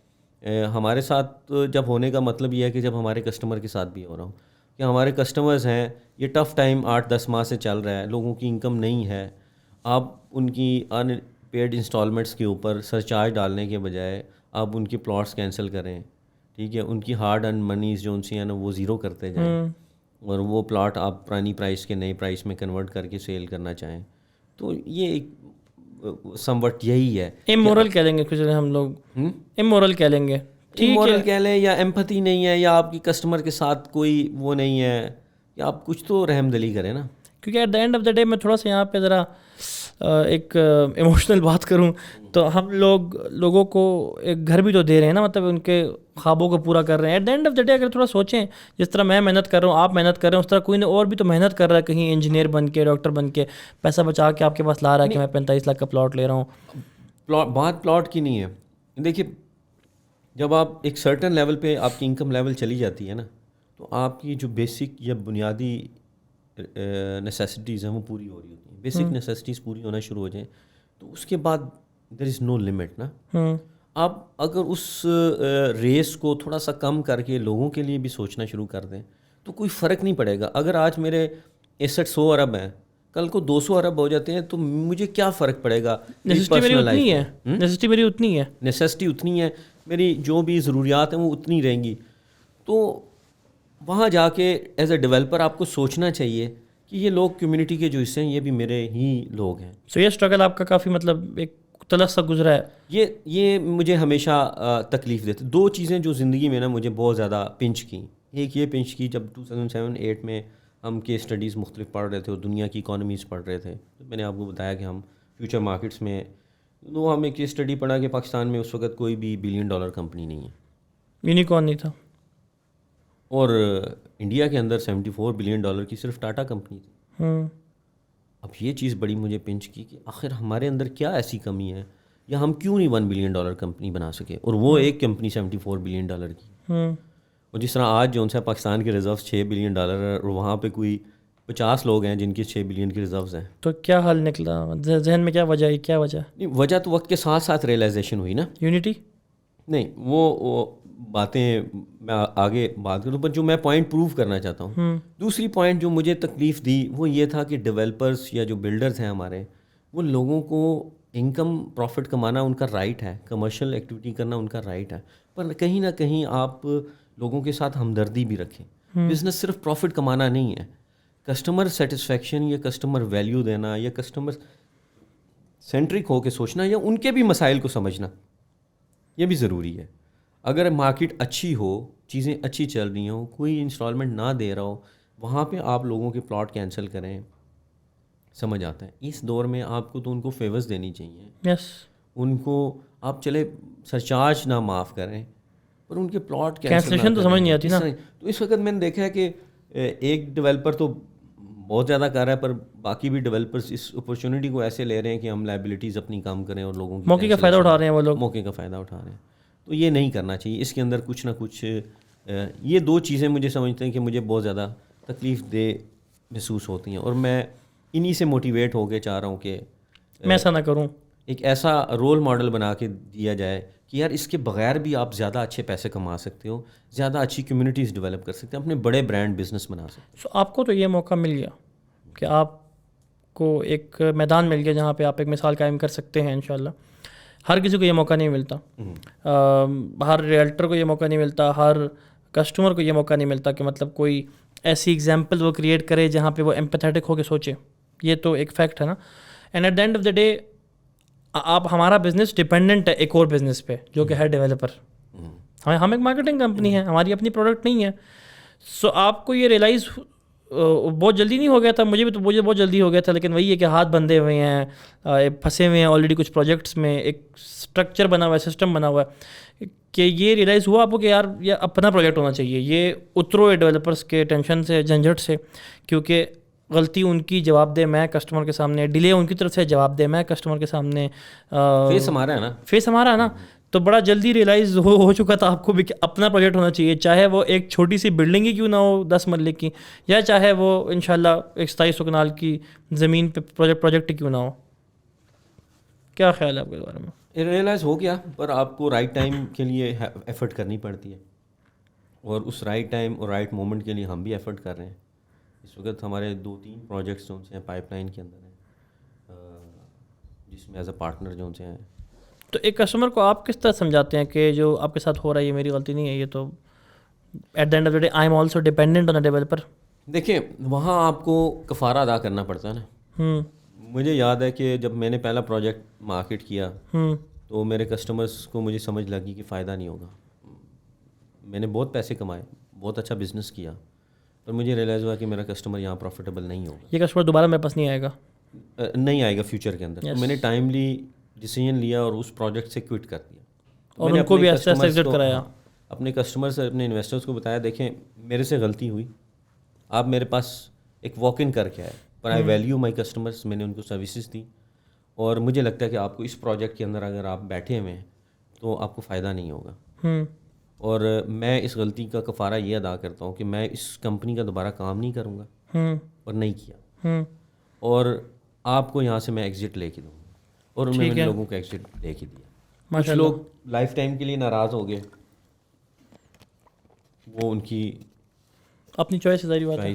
ہمارے ساتھ جب ہونے کا مطلب یہ ہے کہ جب ہمارے کسٹمر کے ساتھ بھی ہو رہا ہوں کہ ہمارے کسٹمرز ہیں, یہ ٹف ٹائم 8-10 ماہ سے چل رہا ہے, لوگوں کی انکم نہیں ہے, آپ ان کی ان پیڈ انسٹالمنٹس کے اوپر سرچارج ڈالنے کے بجائے آپ ان کے پلاٹس کینسل کریں, ٹھیک ہے, ان کی ہارڈ ارن منیز جو ان سی ہیں نا وہ زیرو کرتے جائیں, اور وہ پلاٹ آپ پرانی پرائس کے نئے پرائس میں کنورٹ کر کے سیل کرنا چاہیں. تو یہ ایک سموٹ یہی ہے. امورل کہہ لیں گے کچھ ہم لوگ, امورل کہہ لیں گے, امورل کہہ لیں, یا ایمپتھی نہیں ہے, یا آپ کی کسٹمر کے ساتھ کوئی وہ نہیں ہے, یا آپ کچھ تو رحم دلی کریں نا. کیونکہ at the end of the day میں تھوڑا سا یہاں پہ ذرا ایک ایموشنل بات کروں تو ہم لوگوں کو ایک گھر بھی تو دے رہے ہیں نا, مطلب ان کے خوابوں کو پورا کر رہے ہیں. At the end of the day اگر تھوڑا سوچیں, جس طرح میں محنت کر رہا ہوں, آپ محنت کر رہے ہیں, اس طرح کوئی اور بھی تو محنت کر رہا ہے, کہیں انجینئر بن کے, ڈاکٹر بن کے, پیسہ بچا کے آپ کے پاس لا رہا ہے کہ میں 45 لاکھ کا پلاٹ لے رہا ہوں. بات پلاٹ کی نہیں ہے. دیکھیے جب آپ ایک سرٹن لیول پہ آپ کی انکم لیول چلی جاتی ہے نا, تو آپ کی جو بیسک یا بنیادی نیسیسٹیز ہیں وہ پوری ہو رہی ہوتی ہیں. بیسک نیسیسٹیز پوری ہونا شروع ہو جائیں تو اس کے بعد دیر از نو لمٹ نا. آپ اگر اس ریس کو تھوڑا سا کم کر کے لوگوں کے لیے بھی سوچنا شروع کر دیں تو کوئی فرق نہیں پڑے گا. اگر آج میرے ایسٹ 100 ارب ہیں, کل کو 200 ارب ہو جاتے ہیں, تو مجھے کیا فرق پڑے گا. نیسیسٹی میری اتنی ہے, میری جو بھی ضروریات ہیں وہ اتنی رہیں گی. تو وہاں جا کے ایز اے ڈیولپر آپ کو سوچنا چاہیے کہ یہ لوگ کمیونٹی کے جو حصے ہیں یہ بھی میرے ہی لوگ ہیں. سو یہ اسٹرگل آپ کا کافی مطلب ایک تلخ سا گزرا ہے. یہ مجھے ہمیشہ تکلیف دیتے. 2 چیزیں جو زندگی میں نا مجھے بہت زیادہ پنچ کی. ایک یہ پنچ کی جب 2007-8 میں ہم کیس اسٹڈیز مختلف پڑھ رہے تھے اور دنیا کی اکانومیز پڑھ رہے تھے. میں نے آپ کو بتایا کہ ہم فیوچر مارکیٹس میں, وہ ہم ایک کیس اسٹڈی پڑھا کہ پاکستان میں اس وقت کوئی بھی $1 بلین کمپنی نہیں ہے, یونیکارن نہیں تھا, اور انڈیا کے اندر $74 بلین کی صرف ٹاٹا کمپنی تھی. اب یہ چیز بڑی مجھے پنچ کی کہ آخر ہمارے اندر کیا ایسی کمی ہے, یا ہم کیوں نہیں $1 بلین کمپنی بنا سکے, اور وہ ایک کمپنی $74 بلین کی. اور جس طرح آج جو ان سے پاکستان کے ریزروز $6 بلین ہے, اور وہاں پہ کوئی 50 لوگ ہیں جن کے 6 بلین کے ریزروز ہیں. تو کیا حل نکلا ذہن میں, کیا وجہ ہے, کیا وجہ؟ نہیں, وجہ تو وقت کے ساتھ ساتھ ریئلائزیشن ہوئی نا. یونٹی نہیں, وہ باتیں میں آگے بات کروں, پر جو میں پوائنٹ پروو کرنا چاہتا ہوں, دوسری پوائنٹ جو مجھے تکلیف دی وہ یہ تھا کہ ڈیولپرز یا جو بلڈرز ہیں ہمارے, وہ لوگوں کو انکم پروفٹ کمانا ان کا رائٹ ہے, کمرشل ایکٹیویٹی کرنا ان کا رائٹ ہے, پر کہیں نہ کہیں آپ لوگوں کے ساتھ ہمدردی بھی رکھیں. بزنس صرف پروفٹ کمانا نہیں ہے, کسٹمر سیٹسفیکشن یا کسٹمر ویلیو دینا یا کسٹمر سینٹرک ہو کے سوچنا یا ان کے بھی مسائل کو سمجھنا یہ بھی ضروری ہے. اگر مارکیٹ اچھی ہو, چیزیں اچھی چل رہی ہوں, کوئی انسٹالمنٹ نہ دے رہا ہو, وہاں پہ آپ لوگوں کے پلاٹ کینسل کریں, سمجھ آتا ہے. اس دور میں آپ کو تو ان کو فیورز دینی چاہیے. یس, ان کو آپ چلے سرچارج نہ معاف کریں پر ان کے پلاٹ کینسلیشن تو سمجھ نہیں آتی نا. تو اس وقت میں نے دیکھا ہے کہ ایک ڈیولپر تو بہت زیادہ کر رہا ہے پر باقی بھی ڈیولپرز اس اپرچونٹی کو ایسے لے رہے ہیں کہ ہم لائبلٹیز اپنی کم کریں اور لوگوں کی موقع کا فائدہ اٹھا رہے ہیں وہ لوگ, موقع کا فائدہ اٹھا رہے ہیں. تو یہ نہیں کرنا چاہیے. اس کے اندر کچھ نہ کچھ یہ دو چیزیں مجھے سمجھتے ہیں کہ مجھے بہت زیادہ تکلیف دہ محسوس ہوتی ہیں اور میں انہی سے موٹیویٹ ہو کے چاہ رہا ہوں کہ میں ایسا نہ کروں. ایک ایسا رول ماڈل بنا کے دیا جائے کہ یار اس کے بغیر بھی آپ زیادہ اچھے پیسے کما سکتے ہو, زیادہ اچھی کمیونٹیز ڈیولپ کر سکتے ہیں, اپنے بڑے برانڈ بزنس بنا سکتے ہیں. سو آپ کو تو یہ موقع مل گیا کہ آپ کو ایک میدان مل گیا جہاں پہ آپ ایک مثال قائم کر سکتے ہیں انشاءاللہ. ہر کسی کو یہ موقع نہیں ملتا, ہر ریئلٹر کو یہ موقع نہیں ملتا, ہر کسٹمر کو یہ موقع نہیں ملتا کہ مطلب کوئی ایسی ایگزامپل وہ کریٹ کرے جہاں پہ وہ ایمپیتھیٹک ہو کے سوچے. یہ تو ایک فیکٹ ہے نا. And at the end of the day آپ ہمارا بزنس ڈپینڈنٹ ہے ایک اور بزنس پہ جو کہ ہے ڈیولپر. ہم ایک مارکیٹنگ کمپنی ہے, ہماری اپنی پروڈکٹ نہیں ہے. سو آپ کو یہ ریئلائز بہت جلدی نہیں ہو گیا تھا, مجھے بہت جلدی ہو گیا تھا, لیکن وہی ہے کہ ہاتھ بندھے ہوئے ہیں, پھنسے ہوئے ہیں آلریڈی کچھ پروجیکٹس میں, ایک اسٹرکچر بنا ہوا ہے, سسٹم بنا ہوا ہے کہ یہ ریئلائز ہوا آپ کو کہ یار یہ اپنا پروجیکٹ ہونا چاہیے. یہ اترو ڈیولپرس کے ٹینشن سے, جھنجھٹ سے, کیونکہ غلطی ان کی جواب دے میں کسٹمر کے سامنے, ڈیلے ان کی طرف سے جواب دے میں کسٹمر کے سامنے, فیس ہمارا ہے نا. تو بڑا جلدی ریئلائز ہو چکا تھا آپ کو بھی کہ اپنا پروجیکٹ ہونا چاہیے, چاہے وہ ایک چھوٹی سی بلڈنگ ہی کیوں نہ ہو 10 مرلے کی, یا چاہے وہ انشاءاللہ ایک 2700 کنال کی زمین پہ پروجیکٹ کیوں نہ ہو. کیا خیال ہے آپ کے بارے میں؟ ریئلائز ہو گیا, پر آپ کو رائٹ ٹائم کے لیے ایفرٹ کرنی پڑتی ہے, اور اس رائٹ ٹائم اور رائٹ مومنٹ کے لیے ہم بھی ایفرٹ کر رہے ہیں. اس وقت ہمارے 2-3 پروجیکٹس جو سے ہیں پائپ لائن کے اندر ہیں, جس میں ایز اے پارٹنر جو سے ہیں. تو ایک کسٹمر کو آپ کس طرح سمجھاتے ہیں کہ جو آپ کے ساتھ ہو رہا ہے یہ میری غلطی نہیں ہے, یہ تو at the end of the day I am also dependent on a developer. دیکھیں وہاں آپ کو کفارہ ادا کرنا پڑتا ہے نا. مجھے یاد ہے کہ جب میں نے پہلا پروجیکٹ مارکیٹ کیا تو میرے کسٹمرز کو مجھے سمجھ لگی کہ فائدہ نہیں ہوگا. میں نے بہت پیسے کمائے, بہت اچھا بزنس کیا, پر مجھے ریئلائز ہوا کہ میرا کسٹمر یہاں پروفیٹیبل نہیں ہوگا. یہ کسٹمر دوبارہ میرے پاس نہیں آئے گا فیوچر کے اندر. تو میں نے ٹائملی ڈیسیجن لیا اور اس پروجیکٹ سے کوئٹ کر دیا, اور ان کو بھی ایسا ایگزٹ کرایا. اپنے کسٹمر سے, اپنے انویسٹرز کو بتایا دیکھیں میرے سے غلطی ہوئی, آپ میرے پاس ایک واک ان کر کے آئے, پر آئی ویلیو مائی کسٹمرس. میں نے ان کو سروسز دی, اور مجھے لگتا ہے کہ آپ کو اس پروجیکٹ کے اندر اگر آپ بیٹھے ہوئے ہیں تو آپ کو فائدہ نہیں ہوگا. اور میں اس غلطی کا کفارہ یہ ادا کرتا ہوں کہ میں اس کمپنی کا دوبارہ کام نہیں کروں گا, اور نہیں کیا, اور آپ کو یہاں سے میں ایگزٹ لے کے دوں گا. اور میں نے لوگوں کو ایگزٹ لے کے دیا. کچھ لوگ لائف ٹائم کے لیے ناراض ہو گئے, وہ ان کی اپنی چوائس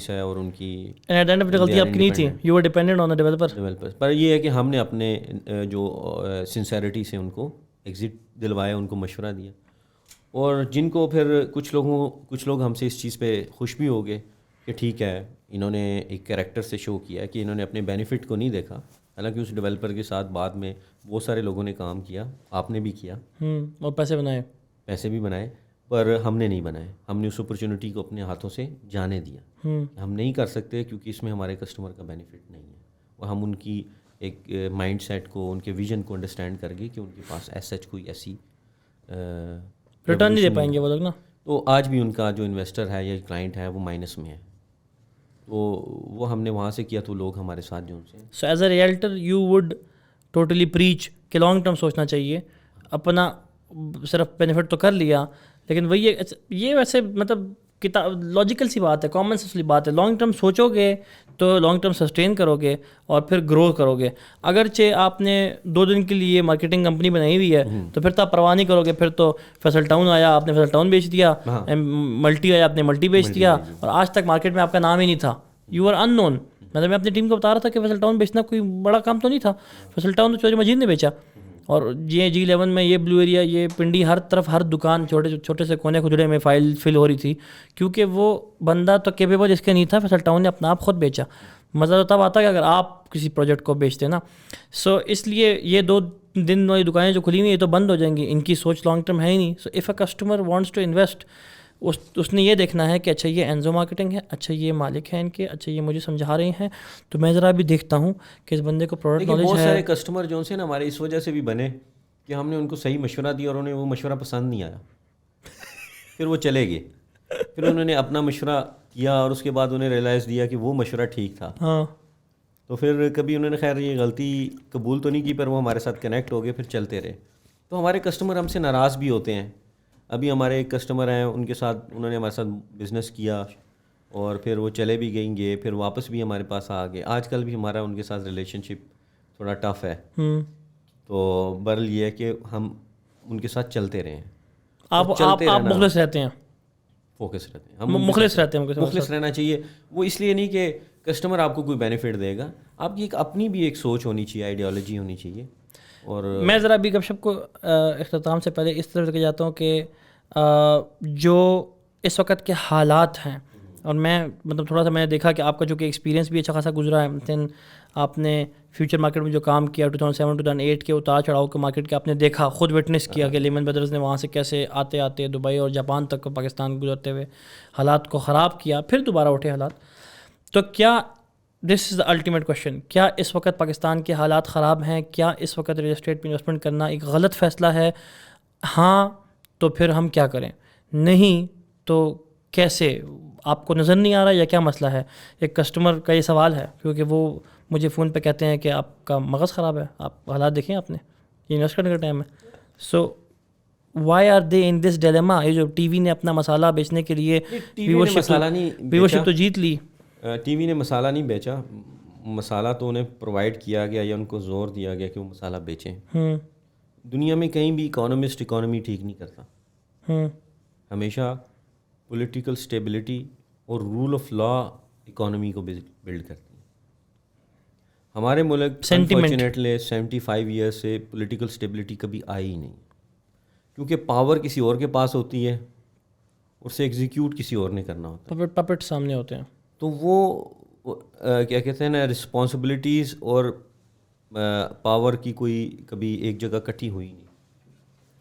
ہے, اور ان کی غلطی آپ کی نہیں تھی, you are dependent on the developer. پر یہ ہے کہ ہم نے اپنے جو سنسیریٹی سے ان کو ایگزٹ دلوایا, ان کو مشورہ دیا, اور جن کو پھر کچھ لوگ ہم سے اس چیز پہ خوش بھی ہو گئے کہ ٹھیک ہے انہوں نے ایک کریکٹر سے شو کیا کہ انہوں نے اپنے بینیفٹ کو نہیں دیکھا. حالانکہ اس ڈیولپر کے ساتھ بعد میں بہت سارے لوگوں نے کام کیا, آپ نے بھی کیا, اور پیسے بھی بنائے, پر ہم نے نہیں بنائے. ہم نے اس اپرچونٹی کو اپنے ہاتھوں سے جانے دیا. ہم نہیں کر سکتے کیونکہ اس میں ہمارے کسٹمر کا بینیفٹ نہیں ہے, اور ہم ان کی ایک مائنڈ سیٹ کو, ان کے ویژن کو انڈرسٹینڈ کر گئے کہ ان کے پاس ایز سچ کوئی ایسی ریٹرن نہیں دے پائیں گے وہ لوگ نا. تو آج بھی ان کا جو انویسٹر ہے یا کلائنٹ ہے وہ مائنس میں ہے. تو وہ ہم نے وہاں سے کیا, تو لوگ ہمارے ساتھ جو ان سے. So as a realtor you would totally preach کہ لانگ ٹرم سوچنا چاہیے. اپنا صرف بینیفٹ تو کر لیا, لیکن وہی یہ ویسے مطلب لاجیکل سی بات ہے, کامن سینس والی بات ہے. لانگ ٹرم سوچو گے تو لانگ ٹرم سسٹین کرو گے اور پھر گرو کرو گے. اگرچہ آپ نے 2 دن کے لیے مارکیٹنگ کمپنی بنائی ہوئی ہے تو پھر تو آپ پرواہ نہیں کرو گے. پھر تو فیصل ٹاؤن آیا, آپ نے فیصل ٹاؤن بیچ دیا, ملٹی آیا, آپ نے ملٹی بیچ دیا, اور آج تک مارکیٹ میں آپ کا نام ہی نہیں تھا. یو آر ان نون. مطلب میں اپنی ٹیم کو بتا رہا تھا کہ فیصل ٹاؤن بیچنا کوئی بڑا کام تو نہیں تھا. فیصل ٹاؤن تو چودھری مجید نے بیچا, اور یہ G11 میں یہ بلو ایریا, یہ پنڈی, ہر طرف ہر دکان چھوٹے سے کونے کھجڑے میں فائل فل ہو رہی تھی, کیونکہ وہ بندہ تو کیپیبل اس کے نہیں تھا. فیصل ٹاؤن نے اپنا آپ خود بیچا. مزہ تو تب آتا کہ اگر آپ کسی پروجیکٹ کو بیچتے ہیں نا. سو اس لیے یہ 2 دن والی دکانیں جو کھلی ہوئی ہیں یہ تو بند ہو جائیں گی, ان کی سوچ لانگ ٹرم ہے ہی نہیں. So if a customer wants to invest, اس نے یہ دیکھنا ہے کہ اچھا یہ اینزو مارکیٹنگ ہے, اچھا یہ مالک ہیں ان کے, اچھا یہ مجھے سمجھا رہے ہیں, تو میں ذرا بھی دیکھتا ہوں کہ اس بندے کو پروڈکٹ نالج ہے. بہت سارے کسٹمر جو سے نا ہمارے اس وجہ سے بھی بنے کہ ہم نے ان کو صحیح مشورہ دیا اور انہیں وہ مشورہ پسند نہیں آیا, پھر وہ چلے گئے. پھر انہوں نے اپنا مشورہ کیا اور اس کے بعد انہیں ریئلائز دیا کہ وہ مشورہ ٹھیک تھا. ہاں, تو پھر کبھی انہوں نے خیر یہ غلطی قبول تو نہیں کی, پر وہ ہمارے ساتھ کنیکٹ ہو گئے, پھر چلتے رہے. تو ہمارے کسٹمر ہم سے ناراض بھی ہوتے ہیں. ابھی ہمارے ایک کسٹمر ہیں, ان کے ساتھ انہوں نے ہمارے ساتھ بزنس کیا اور پھر وہ چلے بھی گئیں گے, پھر واپس بھی ہمارے پاس آ گئے. آج کل بھی ہمارا ان کے ساتھ ریلیشن شپ تھوڑا ٹف ہے. تو برل یہ ہے کہ ہم ان کے ساتھ چلتے رہے ہیں. آپ مخلص رہتے ہیں, فوکس رہتے ہیں, ہم مخلص رہتے ہیں. مخلص رہنا چاہیے. وہ اس لیے نہیں کہ کسٹمر آپ کو کوئی بینیفٹ دے گا, آپ کی ایک اپنی بھی ایک سوچ ہونی چاہیے, آئیڈیالوجی ہونی چاہیے. اور میں ذرا بھی گپ شپ کو اختتام سے پہلے اس طرح لے کے جاتا ہوں کہ جو اس وقت کے حالات ہیں, اور میں مطلب تھوڑا سا میں نے دیکھا کہ آپ کا جو کہ ایکسپیرینس بھی اچھا خاصا گزرا ہے. دین آپ نے فیوچر مارکیٹ میں جو کام کیا 2007-2008 کے اتار چڑھاؤ کے مارکیٹ کے آپ نے دیکھا, خود وٹنس کیا کہ لیمن بردرز نے وہاں سے کیسے آتے آتے دبئی اور جاپان تک پاکستان گزرتے ہوئے حالات کو خراب کیا, پھر دوبارہ اٹھے حالات. تو کیا دس از دا الٹیمیٹ کویشچن, کیا اس وقت پاکستان کے حالات خراب ہیں؟ کیا اس وقت ریئل اسٹیٹ پہ انویسٹمنٹ کرنا ایک غلط فیصلہ ہے؟ ہاں تو پھر ہم کیا کریں, نہیں تو کیسے؟ آپ کو نظر نہیں آ رہا یا کیا مسئلہ ہے؟ ایک کسٹمر کا یہ سوال ہے, کیونکہ وہ مجھے فون پہ کہتے ہیں کہ آپ کا مغز خراب ہے, آپ حالات دیکھیں آپ نے, یہ انویسٹ کرنے کا ٹائم ہے. So why are they in this dilemma? یہ جو ٹی وی نے اپنا مسالہ بیچنے کے لیے ویورشپ تو جیت لی. ٹی وی نے مسالہ نہیں بیچا, مسالہ تو انہیں پرووائڈ کیا گیا یا ان کو زور دیا گیا کہ وہ مسالہ بیچیں. دنیا میں کہیں بھی اکانومسٹ اکانومی ٹھیک نہیں کرتا. ہمیشہ پولیٹیکل اسٹیبلٹی اور رول آف لا اکانومی کو بلڈ کرتی ہے. ہمارے ملک انفارچونیٹلی 75 ایئرس سے پولیٹیکل اسٹیبلٹی کبھی آئی ہی نہیں, کیونکہ پاور کسی اور کے پاس ہوتی ہے, اسے ایگزیکیوٹ کسی اور نے کرنا ہوتا ہے, پپٹ سامنے ہوتے ہیں. تو وہ کیا کہتے ہیں نا, رسپانسبلٹیز اور پاور کی کوئی کبھی ایک جگہ کٹھی ہوئی نہیں.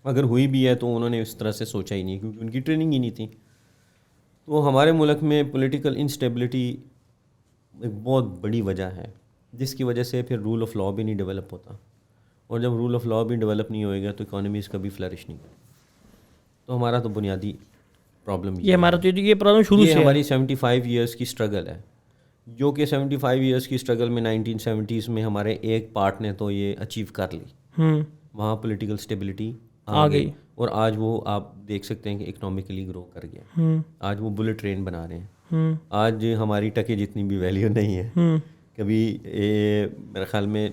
اگر ہوئی بھی ہے تو انہوں نے اس طرح سے سوچا ہی نہیں, کیونکہ ان کی ٹریننگ ہی نہیں تھی. تو ہمارے ملک میں پولیٹیکل انسٹیبلٹی ایک بہت بڑی وجہ ہے, جس کی وجہ سے پھر رول آف لا بھی نہیں ڈیولپ ہوتا, اور جب رول آف لا بھی ڈیولپ نہیں ہوئے گا تو اکانومیز کبھی فلرش نہیں کرتی. تو ہمارا تو بنیادی پرابلم یہ ہمارا تو یہ پرابلم شروع سے ہماری 75 ایئرس کی اسٹرگل ہے, جو کہ 75 ایئرس کی اسٹرگل میں 1970s میں ہمارے ایک پارٹ نے تو یہ اچیو کر لی, وہاں پولیٹیکل اسٹیبلٹی آ گئی, اور آج وہ آپ دیکھ سکتے ہیں کہ اکنامکلی گرو کر گیا. آج وہ بلٹ ٹرین بنا رہے ہیں. آج ہماری ٹکے جتنی بھی ویلیو نہیں ہے. کبھی میرے خیال میں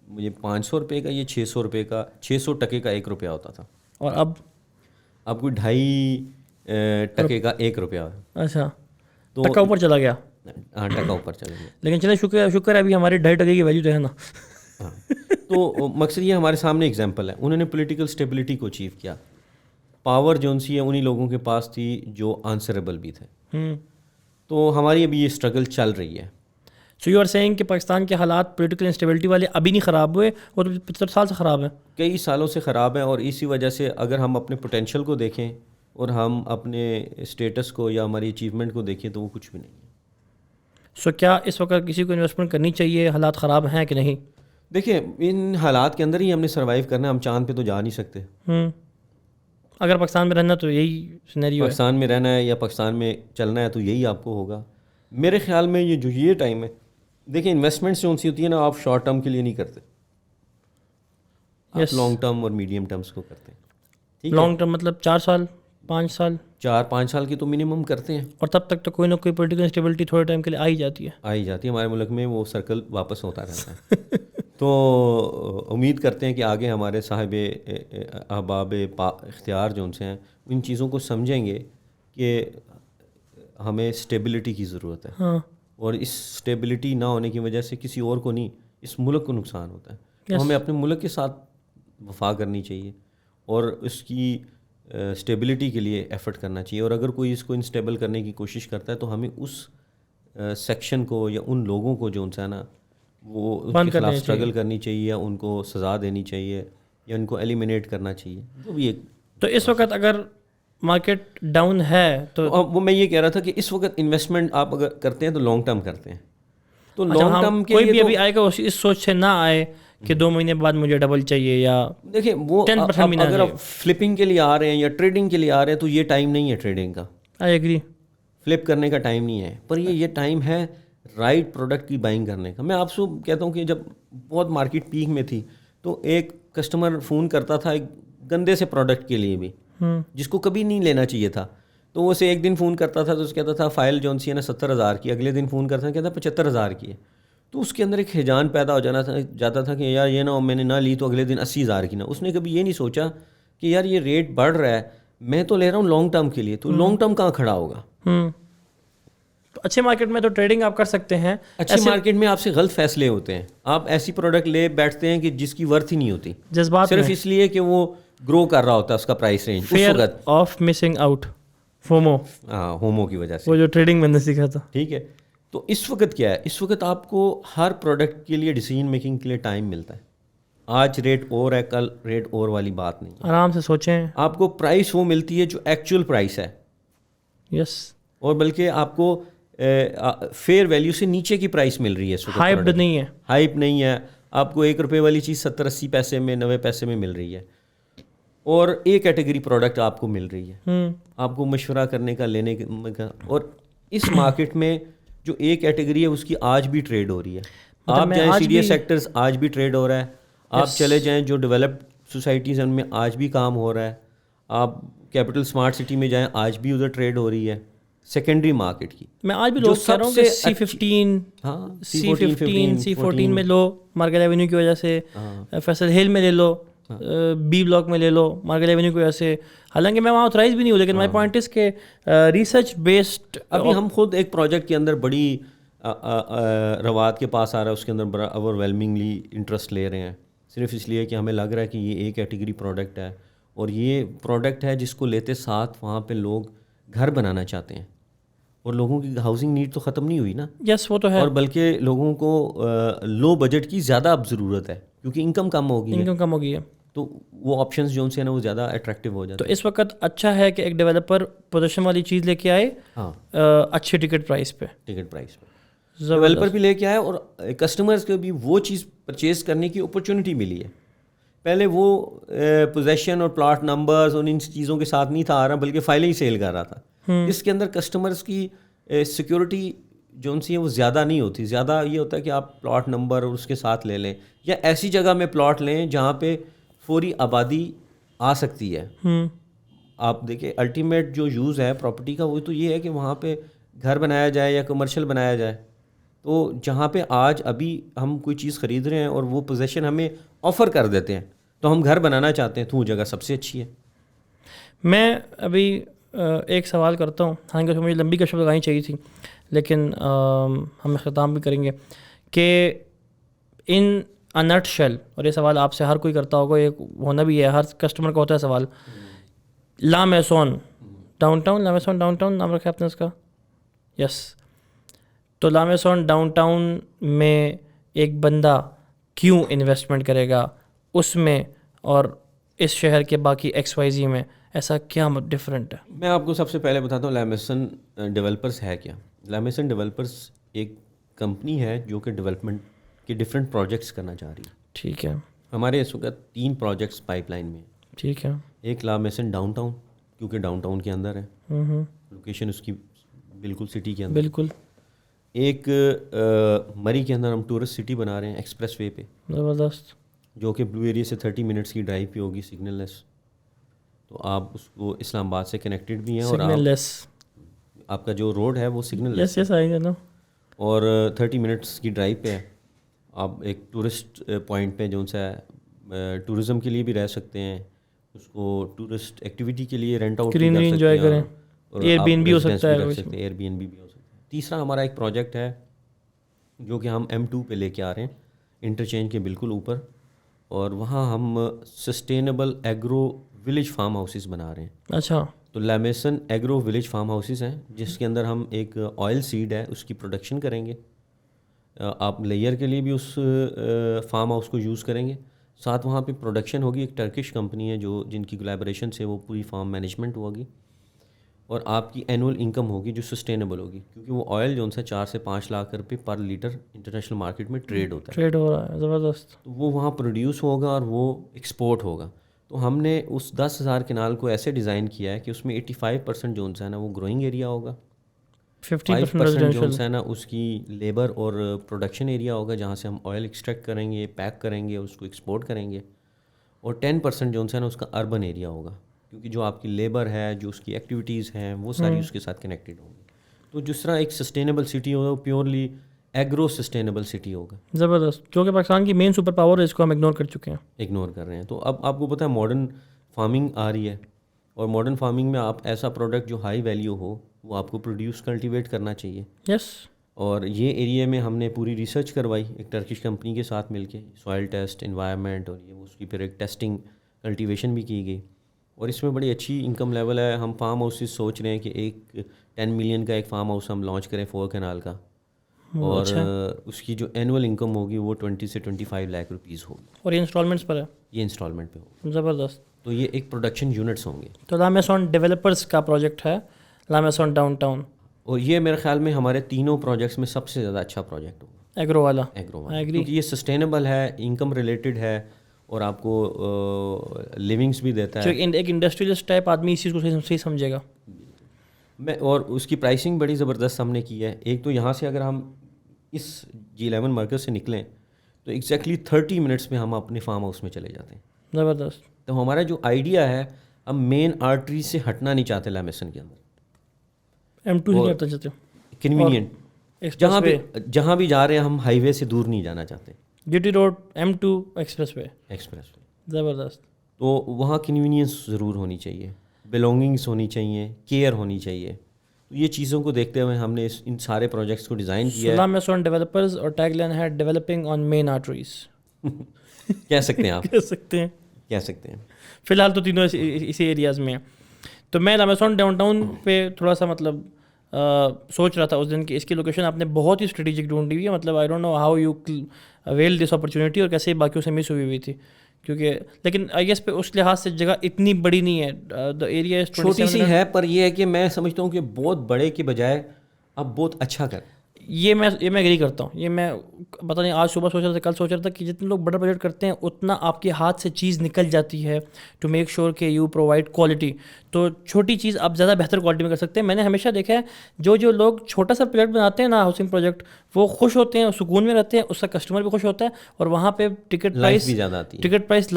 مجھے 500 روپے کا, یہ 600 روپے کا, 600 ٹکے کا 1 روپیہ ہوتا تھا, اور اب کوئی 2.5 ٹکے کا 1 روپیہ. اچھا, تو ٹکا اوپر چلا گیا. ہاں, ٹکا اوپر چلا گیا, لیکن چلے شکر ہے ابھی ہماری 2.5 ٹکے کی ویلیو تو ہے نا. ہاں, تو مقصد یہ ہمارے سامنے ایگزامپل ہے, انہوں نے پولیٹیکل اسٹیبلٹی کو اچیو کیا. پاور جو سی ہے انہی لوگوں کے پاس تھی جو آنسریبل بھی تھے. تو ہماری ابھی یہ اسٹرگل چل رہی ہے. سو یو آر سیئنگ کہ پاکستان کے حالات پولیٹیکل انسٹیبلٹی والے ابھی نہیں خراب ہوئے, وہ تو 75 سال سے خراب ہیں, کئی سالوں سے خراب ہیں. اور اسی وجہ سے اگر ہم اپنے پوٹینشیل کو دیکھیں اور ہم اپنے اسٹیٹس کو یا ہماری اچیومنٹ کو دیکھیں تو وہ کچھ بھی نہیں ہے. سو کیا اس وقت کسی کو انویسٹمنٹ کرنی چاہیے؟ حالات خراب ہیں کہ نہیں؟ دیکھیں, ان حالات کے اندر ہی ہم نے سروائیو کرنا ہے, ہم چاند پہ تو جا نہیں سکتے. اگر پاکستان میں رہنا تو یہی سینیریو ہے. پاکستان میں رہنا ہے یا پاکستان میں چلنا ہے تو یہی آپ کو ہوگا. میرے خیال میں یہ ٹائم ہے, دیکھیں انویسٹمنٹس جو ہوتی ہے نا, آپ شارٹ ٹرم کے لیے نہیں کرتے, آپ لانگ ٹرم اور میڈیم ٹرمس کو کرتے ہیں. لانگ ٹرم مطلب 4 سال 5 سال 4-5 سال کی تو منیمم کرتے ہیں, اور تب تک تو کوئی نہ کوئی پولیٹیکل انسٹیبلٹی تھوڑے ٹائم کے لیے آ ہی جاتی ہے. ہمارے ملک میں وہ سرکل واپس ہوتا رہتا ہے. تو امید کرتے ہیں کہ آگے ہمارے صاحب احباب اختیار جو ان سے ہیں ان چیزوں کو سمجھیں گے کہ ہمیں اسٹیبلٹی کی ضرورت ہے. اور اس اسٹیبلٹی نہ ہونے کی وجہ سے کسی اور کو نہیں, اس ملک کو نقصان ہوتا ہے. تو ہمیں اپنے ملک کے ساتھ وفا کرنی چاہیے اور اس کی اسٹیبلٹی کے لیے ایفرٹ کرنا چاہیے. اور اگر کوئی اس کو انسٹیبل کرنے کی کوشش کرتا ہے تو ہمیں اس سیکشن کو یا ان لوگوں کو جو ان سے نا وہ ان کے خلاف اسٹرگل کرنی چاہیے یا ان کو سزا دینی چاہیے یا ان کو ایلیمینیٹ کرنا چاہیے، جو بھی ایک. تو اس وقت اگر مارکیٹ ڈاؤن ہے تو وہ میں یہ کہہ رہا تھا کہ اس وقت انویسٹمنٹ آپ اگر کرتے ہیں تو لانگ ٹرم کرتے ہیں. تو لانگ ٹرم کے کوئی بھی ابھی آئے گا اس سوچ سے نہ آئے کہ 2 مہینے بعد مجھے ڈبل چاہیے یا دیکھیں وہ اگر آپ فلپنگ کے لیے آ رہے ہیں یا ٹریڈنگ کے لیے آ رہے ہیں تو یہ ٹائم نہیں ہے ٹریڈنگ کا. I agree. فلپ کرنے کا ٹائم نہیں ہے، پر یہ ٹائم ہے رائٹ پروڈکٹ کی بائنگ کرنے کا. میں آپ سے کہتا ہوں کہ جب بہت مارکیٹ پیک میں تھی تو ایک کسٹمر فون کرتا تھا ایک گندے سے پروڈکٹ کے لیے بھی جس کو کبھی نہیں لینا چاہیے تھا، تو وہ اسے ایک دن فون کرتا تھا تو اس کہتا تھا فائل جون سی ہے نا 70,000 کی، اگلے دن فون کرتا تھا کہتا 75,000 کی ہے. تو اس کے اندر ایک ہیجان پیدا ہو جاتا تھا کہ یار یہ نہ میں نے نہ لی تو اگلے دن 80,000 کی نہ. اس نے کبھی یہ نہیں سوچا کہ یار یہ ریٹ بڑھ رہا ہے، میں تو لے رہا ہوں لانگ ٹرم کے لیے، تو لانگ ٹرم کہاں کھڑا ہوگا. تو اچھے مارکیٹ میں تو ٹریڈنگ آپ کر سکتے ہیں. اچھی مارکیٹ میں آپ سے غلط فیصلے ہوتے ہیں، آپ ایسی پروڈکٹ لے بیٹھتے ہیں کہ جس کی ورتھ ہی نہیں ہوتی، جذبات صرف اس لیے کہ وہ گرو کر رہا ہوتا ہے اس کا price range. Fear of missing out, FOMO. ہاں ہومو کی وجہ سے، وہ جو ٹریڈنگ میں نے سیکھا تھا. ٹھیک ہے. تو اس وقت کیا ہے، اس وقت آپ کو ہر پروڈکٹ کے لیے ڈیسیجن میکنگ کے لیے ٹائم ملتا ہے. آج ریٹ اور ہے کل ریٹ اور والی بات نہیں ہے. آرام سے سوچیں. آپ کو پرائس وہ ملتی ہے جو ایکچوئل پرائس ہے. یس. اور بلکہ آپ کو فیئر ویلیو سے نیچے کی پرائس مل رہی ہے. ہائپڈ نہیں ہے، ہائپ نہیں ہے. آپ کو 1 روپے والی چیز 70-80 پیسے میں 90 پیسے میں مل رہی ہے، اور ایک کیٹیگری پروڈکٹ آپ کو مل رہی ہے. آپ کو مشورہ کرنے کا، لینے کا. اور اس مارکیٹ میں جو ایک کیٹیگری ہے اس کی آج بھی ٹریڈ ہو رہی ہے. آپ جائیں سی ڈی ایس سیکٹرز آج بھی ٹریڈ ہو رہا ہے. آپ چلے جائیں جو ڈیولپڈ سوسائٹیز ہیں ان میں آج بھی کام ہو رہا ہے. آپ کیپٹل اسمارٹ سٹی میں جائیں آج بھی ادھر ٹریڈ ہو رہی ہے سیکنڈری مارکیٹ کی. میں آج بھی لوگ کہہ رہا ہوں کہ C15 C14 میں لو مارکیٹ ایونیو کی وجہ سے، فیصل ہل میں لے لو، بی بلاک میں لے لو مارکیٹ ایونیو کی وجہ سے. حالانکہ میں وہاں آتھرائز بھی نہیں ہوں، لیکن مائی پوائنٹ از کہ ریسرچ بیسڈ. ابھی ہم خود ایک پروجیکٹ کے اندر بڑی رواد کے پاس آ رہا ہے، اس کے اندر بڑا اوور ویلمنگلی انٹرسٹ لے رہے ہیں، صرف اس لیے کہ ہمیں لگ رہا ہے کہ یہ ایک کیٹیگری پروڈکٹ ہے، اور یہ پروڈکٹ ہے جس کو لیتے ساتھ وہاں پہ لوگ گھر بنانا چاہتے ہیں. اور لوگوں کی ہاؤسنگ نیڈ تو ختم نہیں ہوئی نا. یس وہ تو ہے. اور بلکہ لوگوں کو لو بجٹ کی زیادہ اب ضرورت ہے کیونکہ انکم کم ہو گئی ہے. تو وہ آپشنز جو ان سے نا وہ زیادہ اٹریکٹیو ہو جاتے ہیں. تو اس وقت اچھا ہے کہ ایک ڈیولپر پوزیشن والی چیز لے کے آئے اچھے ٹکٹ پرائس پہ. ڈیولپر بھی لے کے آئے اور کسٹمرز کو بھی وہ چیز پرچیز کرنے کی اپرچونٹی ملی ہے. پہلے وہ پوزیشن اور پلاٹ نمبرز اور ان چیزوں کے ساتھ نہیں تھا آ رہا، بلکہ فائلیں ہی سیل کر رہا تھا. اس کے اندر کسٹمرز کی سیکورٹی جو ان سی ہے وہ زیادہ نہیں ہوتی. زیادہ یہ ہوتا ہے کہ آپ پلاٹ نمبر اور اس کے ساتھ لے لیں، یا ایسی جگہ میں پلاٹ لیں جہاں پہ فوری آبادی آ سکتی ہے. آپ دیکھیں الٹیمیٹ جو یوز ہے پراپرٹی کا وہ تو یہ ہے کہ وہاں پہ گھر بنایا جائے یا کمرشل بنایا جائے. تو جہاں پہ آج ابھی ہم کوئی چیز خرید رہے ہیں اور وہ پوزیشن ہمیں آفر کر دیتے ہیں تو ہم گھر بنانا چاہتے ہیں، تو وہ جگہ سب سے اچھی ہے. میں ابھی ایک سوال کرتا ہوں، حالانکہ مجھے لمبی کشف لگانی چاہیے تھی، لیکن ہم اختتام بھی کریں گے کہ ان نٹ شیل، اور یہ سوال آپ سے ہر کوئی کرتا ہوگا، یہ ہونا بھی ہے، ہر کسٹمر کا ہوتا ہے سوال. لا میسون ڈاؤن ٹاؤن نام رکھا ہے آپ نے اس کا. یس. تو لا میسون ڈاؤن ٹاؤن میں ایک بندہ کیوں انویسٹمنٹ کرے گا اس میں، اور اس شہر کے باقی XYZ میں ایسا کیا ڈفرینٹ ہے؟ میں آپ کو سب سے پہلے بتاتا ہوں لیمیسن ڈیولپرس ہے کیا. لیمیسن ڈیولپرس ایک کمپنی ہے جو کہ ڈیولپمنٹ کے ڈفرینٹ پروجیکٹس کرنا چاہ رہی ہے. ٹھیک ہے. ہمارے اس وقت 3 پروجیکٹس پائپ لائن میں. ٹھیک ہے. ایک لیمیسن ڈاؤن ٹاؤن، کیونکہ ڈاؤن ٹاؤن کے اندر ہے، لوکیشن اس کی بالکل سٹی کے اندر. بالکل. ایک مری کے اندر ہم ٹورسٹ سٹی بنا رہے ہیں ایکسپریس وے پہ، زبردست، جو کہ بلو ایریا سے 30 منٹس کی ڈرائیو پہ ہوگی، سگنل لیس. تو آپ اس کو اسلام آباد سے کنیکٹڈ بھی ہیں، اور سگنل لیس آپ کا جو روڈ ہے وہ سگنل لیس. یس آئی نو. اور 30 منٹس کی ڈرائیو پہ ہے. آپ ایک ٹورسٹ پوائنٹ پہ جو سا ٹورزم کے لیے بھی رہ سکتے ہیں، اس کو ٹورسٹ ایکٹیویٹی کے لیے رینٹ آؤٹ گرینری انجوائے کریں، ایئر بی این بی ہو سکتا ہے، ایئر بی این بی بھی ہو سکتا ہے. تیسرا ہمارا ایک پروجیکٹ ہے جو کہ ہم M2 پہ لے کے آ رہے ہیں، انٹرچینج کے بالکل اوپر، اور وہاں ہم sustainable agro village form houses بنا رہے ہیں. اچھا. تو لیمیسن ایگرو ولیج فارم ہاؤسز ہیں جس کے اندر ہم ایک آئل سیڈ ہے اس کی پروڈکشن کریں گے. آپ لیئر کے لیے بھی اس فارم ہاؤس کو یوز کریں گے. ساتھ وہاں پہ پروڈکشن ہوگی. ایک ٹرکش کمپنی ہے جن کی کولیبریشن سے وہ پوری فارم مینجمنٹ ہوگی. اور آپ کی اینول انکم ہوگی جو سسٹینیبل ہوگی, کیونکہ وہ آئل جو ان سے 4 سے 5 لاکھ روپے پر لیٹر انٹرنیشنل مارکیٹ میں ٹریڈ ہوتا ہے, ٹریڈ ہو رہا ہے زبردست. تو وہ وہاں پروڈیوس ہوگا اور وہ ایکسپورٹ ہوگا. تو ہم نے اس 10,000 کنال کو ایسے ڈیزائن کیا ہے کہ اس میں 85% جو ہے نا وہ گروئنگ ایریا ہوگا, 5% جو ہے نا اس کی لیبر اور پروڈکشن ایریا ہوگا جہاں سے ہم آئل ایکسٹریکٹ کریں گے, پیک کریں گے, اس کو ایکسپورٹ کریں گے, اور 10% جو ہے نا اس کا اربن ایریا ہوگا, کیونکہ جو آپ کی لیبر ہے, جو اس کی ایکٹیویٹیز ہیں, وہ ساری اس کے ساتھ کنیکٹیڈ ہوں گی. تو جس طرح ایک سسٹینیبل سٹی ہوگا, وہ پیورلی ایگرو سسٹینیبل سٹی ہوگا. زبردست. جو کہ پاکستان کی مین سپر پاور ہے, اس کو ہم اگنور کر چکے ہیں, اگنور کر رہے ہیں. تو اب آپ کو پتہ ہے ماڈرن فارمنگ آ رہی ہے, اور ماڈرن فارمنگ میں آپ ایسا پروڈکٹ جو ہائی ویلیو ہو وہ آپ کو پروڈیوس کلٹیویٹ کرنا چاہیے. یس. اور یہ ایریا میں ہم نے پوری ریسرچ کروائی ایک ٹرکش کمپنی کے ساتھ مل کے, سوائل ٹیسٹ, انوائرمنٹ, اور یہ اس کی پھر ایک ٹیسٹنگ کلٹیویشن بھی کی گئی, اور اس میں بڑی اچھی انکم لیول ہے. ہم فارم ہاؤسز سوچ رہے ہیں کہ ایک 10 ملین کا ایک فارم ہاؤس ہم لانچ کریں 4 کنال کا, اور اس کی جو اینول انکم ہوگی وہ 20 سے 25 لاکھ روپیز ہوگی. اور یہ انسٹالمنٹس پر ہے؟ یہ انسٹالمنٹ پہ ہوگا. زبردست. تو یہ ایک پروڈکشن یونٹس ہوں گے. تو لامیسون ڈیولپرز کا پروجیکٹ ہے, لامیسون ڈاؤن ٹاؤن, اور یہ میرے خیال میں ہمارے تینوں پروجیکٹس میں سب سے زیادہ اچھا پروجیکٹ ہوگا, ایگرو والا. کیونکہ یہ سسٹینیبل ہے, انکم ریلیٹڈ ہے, اور آپ کو لیونگس بھی دیتا ہے. ایک انڈسٹریلسٹ ٹائپ آدمی اس چیز کو صحیح سمجھے گا. اور اس کی پرائسنگ بڑی زبردست ہم نے کی ہے. ایک تو یہاں سے اگر ہم اس G11 مرکز سے نکلیں تو ایگزیکٹلی 30 منٹس میں ہم اپنے فارم ہاؤس میں چلے جاتے ہیں. زبردست. تو ہمارا جو آئیڈیا ہے, ہم مین آرٹری سے ہٹنا نہیں چاہتے لامیسن کے اندر, M2 سے ہٹنا چاہتے ہیں, کنوینئنٹ جہاں بھی جا رہے ہیں ہم ہائی وے سے دور نہیں جانا چاہتے. GT road, M2 express way. زبردست. تو وہاں کنوینئنس ضرور ہونی چاہیے, بلونگنگس ہونی چاہیے, کیئر ہونی چاہیے. تو یہ چیزوں کو دیکھتے ہوئے ہم نے ان سارے پروجیکٹس کو ڈیزائن کیا ہے. لامیسون ڈیولپرز, اور ٹیگ لائن ہے ڈیولپنگ آن مین آرٹریز. کہہ سکتے ہیں آپ, کہہ سکتے ہیں. فی الحال تو تینوں اسی ایریاز میں ہیں. تو میں لامیسون ڈاؤن ٹاؤن پہ تھوڑا سا مطلب سوچ رہا تھا اس دن کہ اس کی لوکیشن آپ نے بہت ہی اسٹریٹجک ڈھونڈی ہوئی ہے. مطلب I don't know how you avail this opportunity, اور کیسے باقیوں سے مس ہوئی تھی, کیونکہ لیکن آئی گیس پہ اس لحاظ سے جگہ اتنی بڑی نہیں ہے. دا ایریا چھوٹی سی ہے, پر یہ ہے کہ میں سمجھتا ہوں کہ بہت بڑے کے بجائے آپ بہت اچھا کریں. یہ میں ایگری کرتا ہوں. یہ میں پتہ نہیں آج صبح سوچ رہا تھا, کل سوچ رہا تھا کہ جتنے لوگ بڑا بجٹ کرتے ہیں اتنا آپ کے ہاتھ سے چیز نکل جاتی ہے ٹو میک شیور کہ یو پرووائڈ کوالٹی. تو چھوٹی چیز آپ زیادہ بہتر کوالٹی میں کر سکتے ہیں. میں نے ہمیشہ دیکھا ہے جو لوگ چھوٹا سا پروجیکٹ بناتے ہیں نا, ہاؤسنگ پروجیکٹ, وہ خوش ہوتے ہیں, سکون میں رہتے ہیں, اس کا کسٹمر بھی خوش ہوتا ہے, اور وہاں پہ ٹکٹ پرائس بھی زیادہ آتی ہے. ٹکٹ پرائس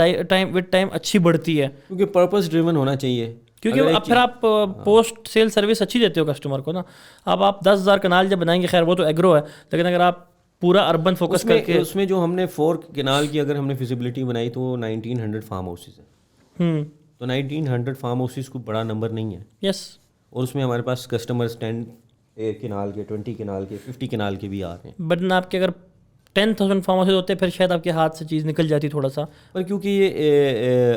ود ٹائم اچھی بڑھتی ہے, کیونکہ پرپز ڈریون ہونا چاہیے. کیونکہ اب پھر آپ پوسٹ سیل سروس اچھی دیتے ہو کسٹمر کو نا. اب آپ 10,000 کنال جب بنائیں گے, خیر وہ تو ایگرو ہے, لیکن اگر آپ پورا اربن فوکس کر کے, اس میں جو ہم نے 4 کنال کی اگر ہم نے فیزیبلٹی بنائی تو 1900 فارم ہاؤسز ہیں. تو 1900 فارم ہاؤسز کو بڑا نمبر نہیں ہے. یس. اور اس میں ہمارے پاس کسٹمرز 10 کنال کے, 20 کنال کے, 50 کنال کے بھی آ رہے ہیں. بٹ آپ کے اگر 10,000 فارم ہاؤسز ہوتے پھر شاید آپ کے ہاتھ سے چیز نکل جاتی تھوڑا سا. پر کیونکہ یہ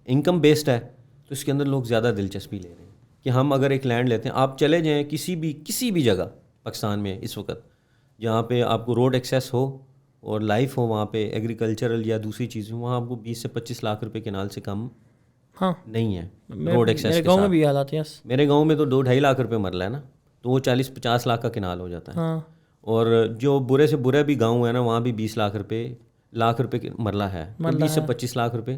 انکم بیسڈ ہے تو اس کے اندر لوگ زیادہ دلچسپی لے رہے ہیں کہ ہم اگر ایک لینڈ لیتے ہیں, آپ چلے جائیں کسی بھی جگہ پاکستان میں اس وقت جہاں پہ آپ کو روڈ ایکسیس ہو اور لائف ہو, وہاں پہ ایگریکلچرل یا دوسری چیزیں, وہاں آپ کو 20 سے 25 لاکھ روپے کنال سے کم نہیں ہے روڈ ایکسیس. میرے گاؤں میں بھی حالات ہیں. میرے گاؤں میں تو 2-2.5 لاکھ روپے مرلہ ہے نا, تو وہ 40-50 لاکھ کا کنال ہو جاتا ہے. اور جو برے سے برے بھی گاؤں ہے نا, وہاں بھی 20 لاکھ روپے مرلہ ہے, 20 سے 25 لاکھ روپے.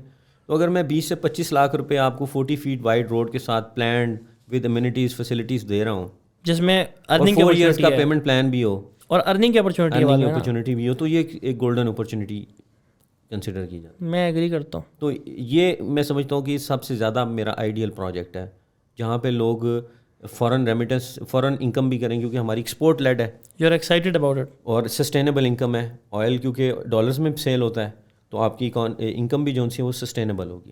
تو اگر میں 20 سے 25 لاکھ روپے آپ کو 40 فیٹ وائڈ روڈ کے ساتھ پلانڈ ود امینٹیز فیسلٹیز دے رہا ہوں, جس میں ارننگ 4 ایئرس کا پیمنٹ پلان بھی ہو اور ارننگ کی اپرچونیٹی بھی ہو, تو یہ ایک گولڈن اپرچونیٹی کنسیڈر کی جاتی ہے. میں ایگری کرتا ہوں. تو یہ میں سمجھتا ہوں کہ سب سے زیادہ میرا آئیڈیل پروجیکٹ ہے جہاں پہ لوگ فورن ریمیٹنس, فورن انکم بھی کریں, کیونکہ ہماری ایکسپورٹ لیڈ ہے. You are excited about it. اور سسٹینیبل انکم ہے. آئل کیونکہ ڈالرز میں سیل ہوتا ہے, تو آپ کی انکم بھی جو سی وہ سسٹینیبل ہوگی.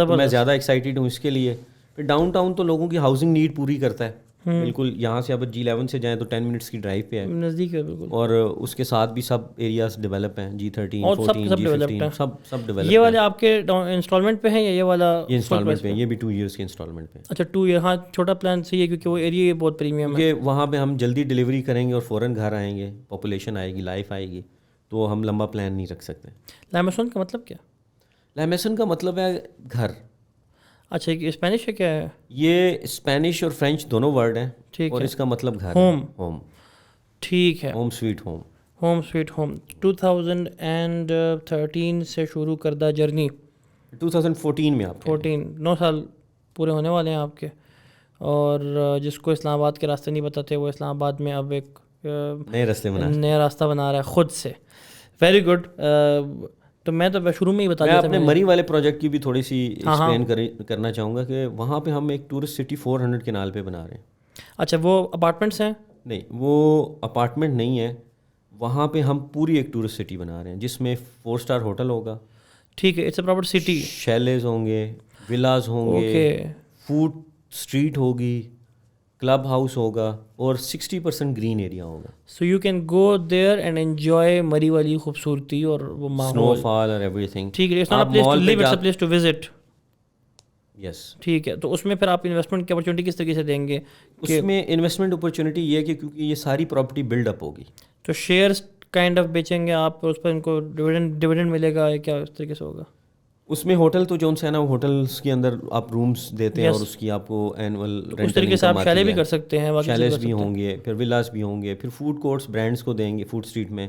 میں زیادہ ایکسائٹیڈ ہوں اس کے لیے. پھر ڈاؤن ٹاؤن تو لوگوں کی ہاؤسنگ نیڈ پوری کرتا ہے. بالکل یہاں سے اب G11 سے جائیں تو 10 منٹس کی ڈرائیو پہ ہے, نزدیک ہے بالکل. اور اس کے ساتھ بھی سب ایریاز ڈیولپ ہیں, G13 اور 14 سب ڈیولپڈ G15 ہیں. سب ڈیولپ. یہ والے آپ کے انسٹالمنٹ پہ ہیں یا یہ والا یہ انسٹالمنٹ پہ, یہ بھی 2 ایئرس کے انسٹالمنٹ پہ. اچھا 2 ایئر, ہاں چھوٹا پلان صحیح ہے کیونکہ وہ ایریا بہت پریمیم ہے. کیونکہ وہاں پہ ہم جلدی ڈلیوری کریں گے اور فوراً گھر آئیں گے, پاپولیشن آئے گی, لائف آئے گی, تو ہم لمبا پلان نہیں رکھ سکتے. لائمیسون کا مطلب کیا؟ لائمیسن کا مطلب ہے گھر. اچھا یہ اسپینش ہے کیا ہے؟ یہ اسپینش اور فرینچ دونوں ورڈ ہیں, اور اس کا مطلب گھر. ہوم. ٹھیک ہے, home sweet home. Home sweet home. 2013 سے شروع کردہ جرنی 2014 میں آپ 14 9 سال پورے ہونے والے ہیں آپ کے. اور جس کو اسلام آباد کے راستے نہیں پتہ تھے وہ اسلام آباد میں اب ایک نیا راستہ بنا رہا ہے خود سے. Very good. تو میں تو شروع میں ہی بتا دیا تھا. میں اپنے مری والے پروجیکٹ کی بھی تھوڑی سی ایکسپلین کرنا چاہوں گا کہ وہاں پہ ہم ایک ٹورسٹ سٹی 400 کنال پہ بنا رہے ہیں. اچھا وہ اپارٹمنٹس ہیں؟ نہیں, وہ اپارٹمنٹ نہیں ہے. وہاں پہ ہم پوری ایک ٹورسٹ سٹی بنا رہے ہیں جس میں 4 اسٹار ہوٹل ہوگا. ٹھیک ہے, it's a proper city. Chalets ہوں گے, ولاز ہوں گے, فوڈ اسٹریٹ ہوگی, کلب ہاؤس ہوگا, اور 60% گرین ایریا ہوگا. So you can go there and enjoy Murree والی خوبصورتی اور وہ ماحول, سنو فال اور ایوری تھنگ. ٹھیک ہے, it's not a place to live, it's a place to visit. Yes. ٹھیک ہے, تو اس میں پھر آپ انویسٹمنٹ کی اپرچونیٹی کس طریقے سے دیں گے؟ اس میں انویسٹمنٹ اپرچونیٹی یہ ہے کہ کیونکہ یہ ساری پراپرٹی بلڈ اپ ہوگی تو شیئرس کائنڈ آف بیچیں گے آپ, اس پر ان کو ڈویڈنڈ ملے گا, کیا اس طریقے سے ہوگا؟ اس میں ہوٹل تو جون سے ہے نا, ہوٹلس کے اندر آپ رومس دیتے ہیں اور اس کی آپ کو اینول رینٹ. اس طریقے سے آپ شیلے بھی کر سکتے ہیں, شیلز بھی ہوں گے, پھر ولاس بھی ہوں گے, پھر فوڈ کورٹس برانڈس کو دیں گے فوڈ اسٹریٹ میں.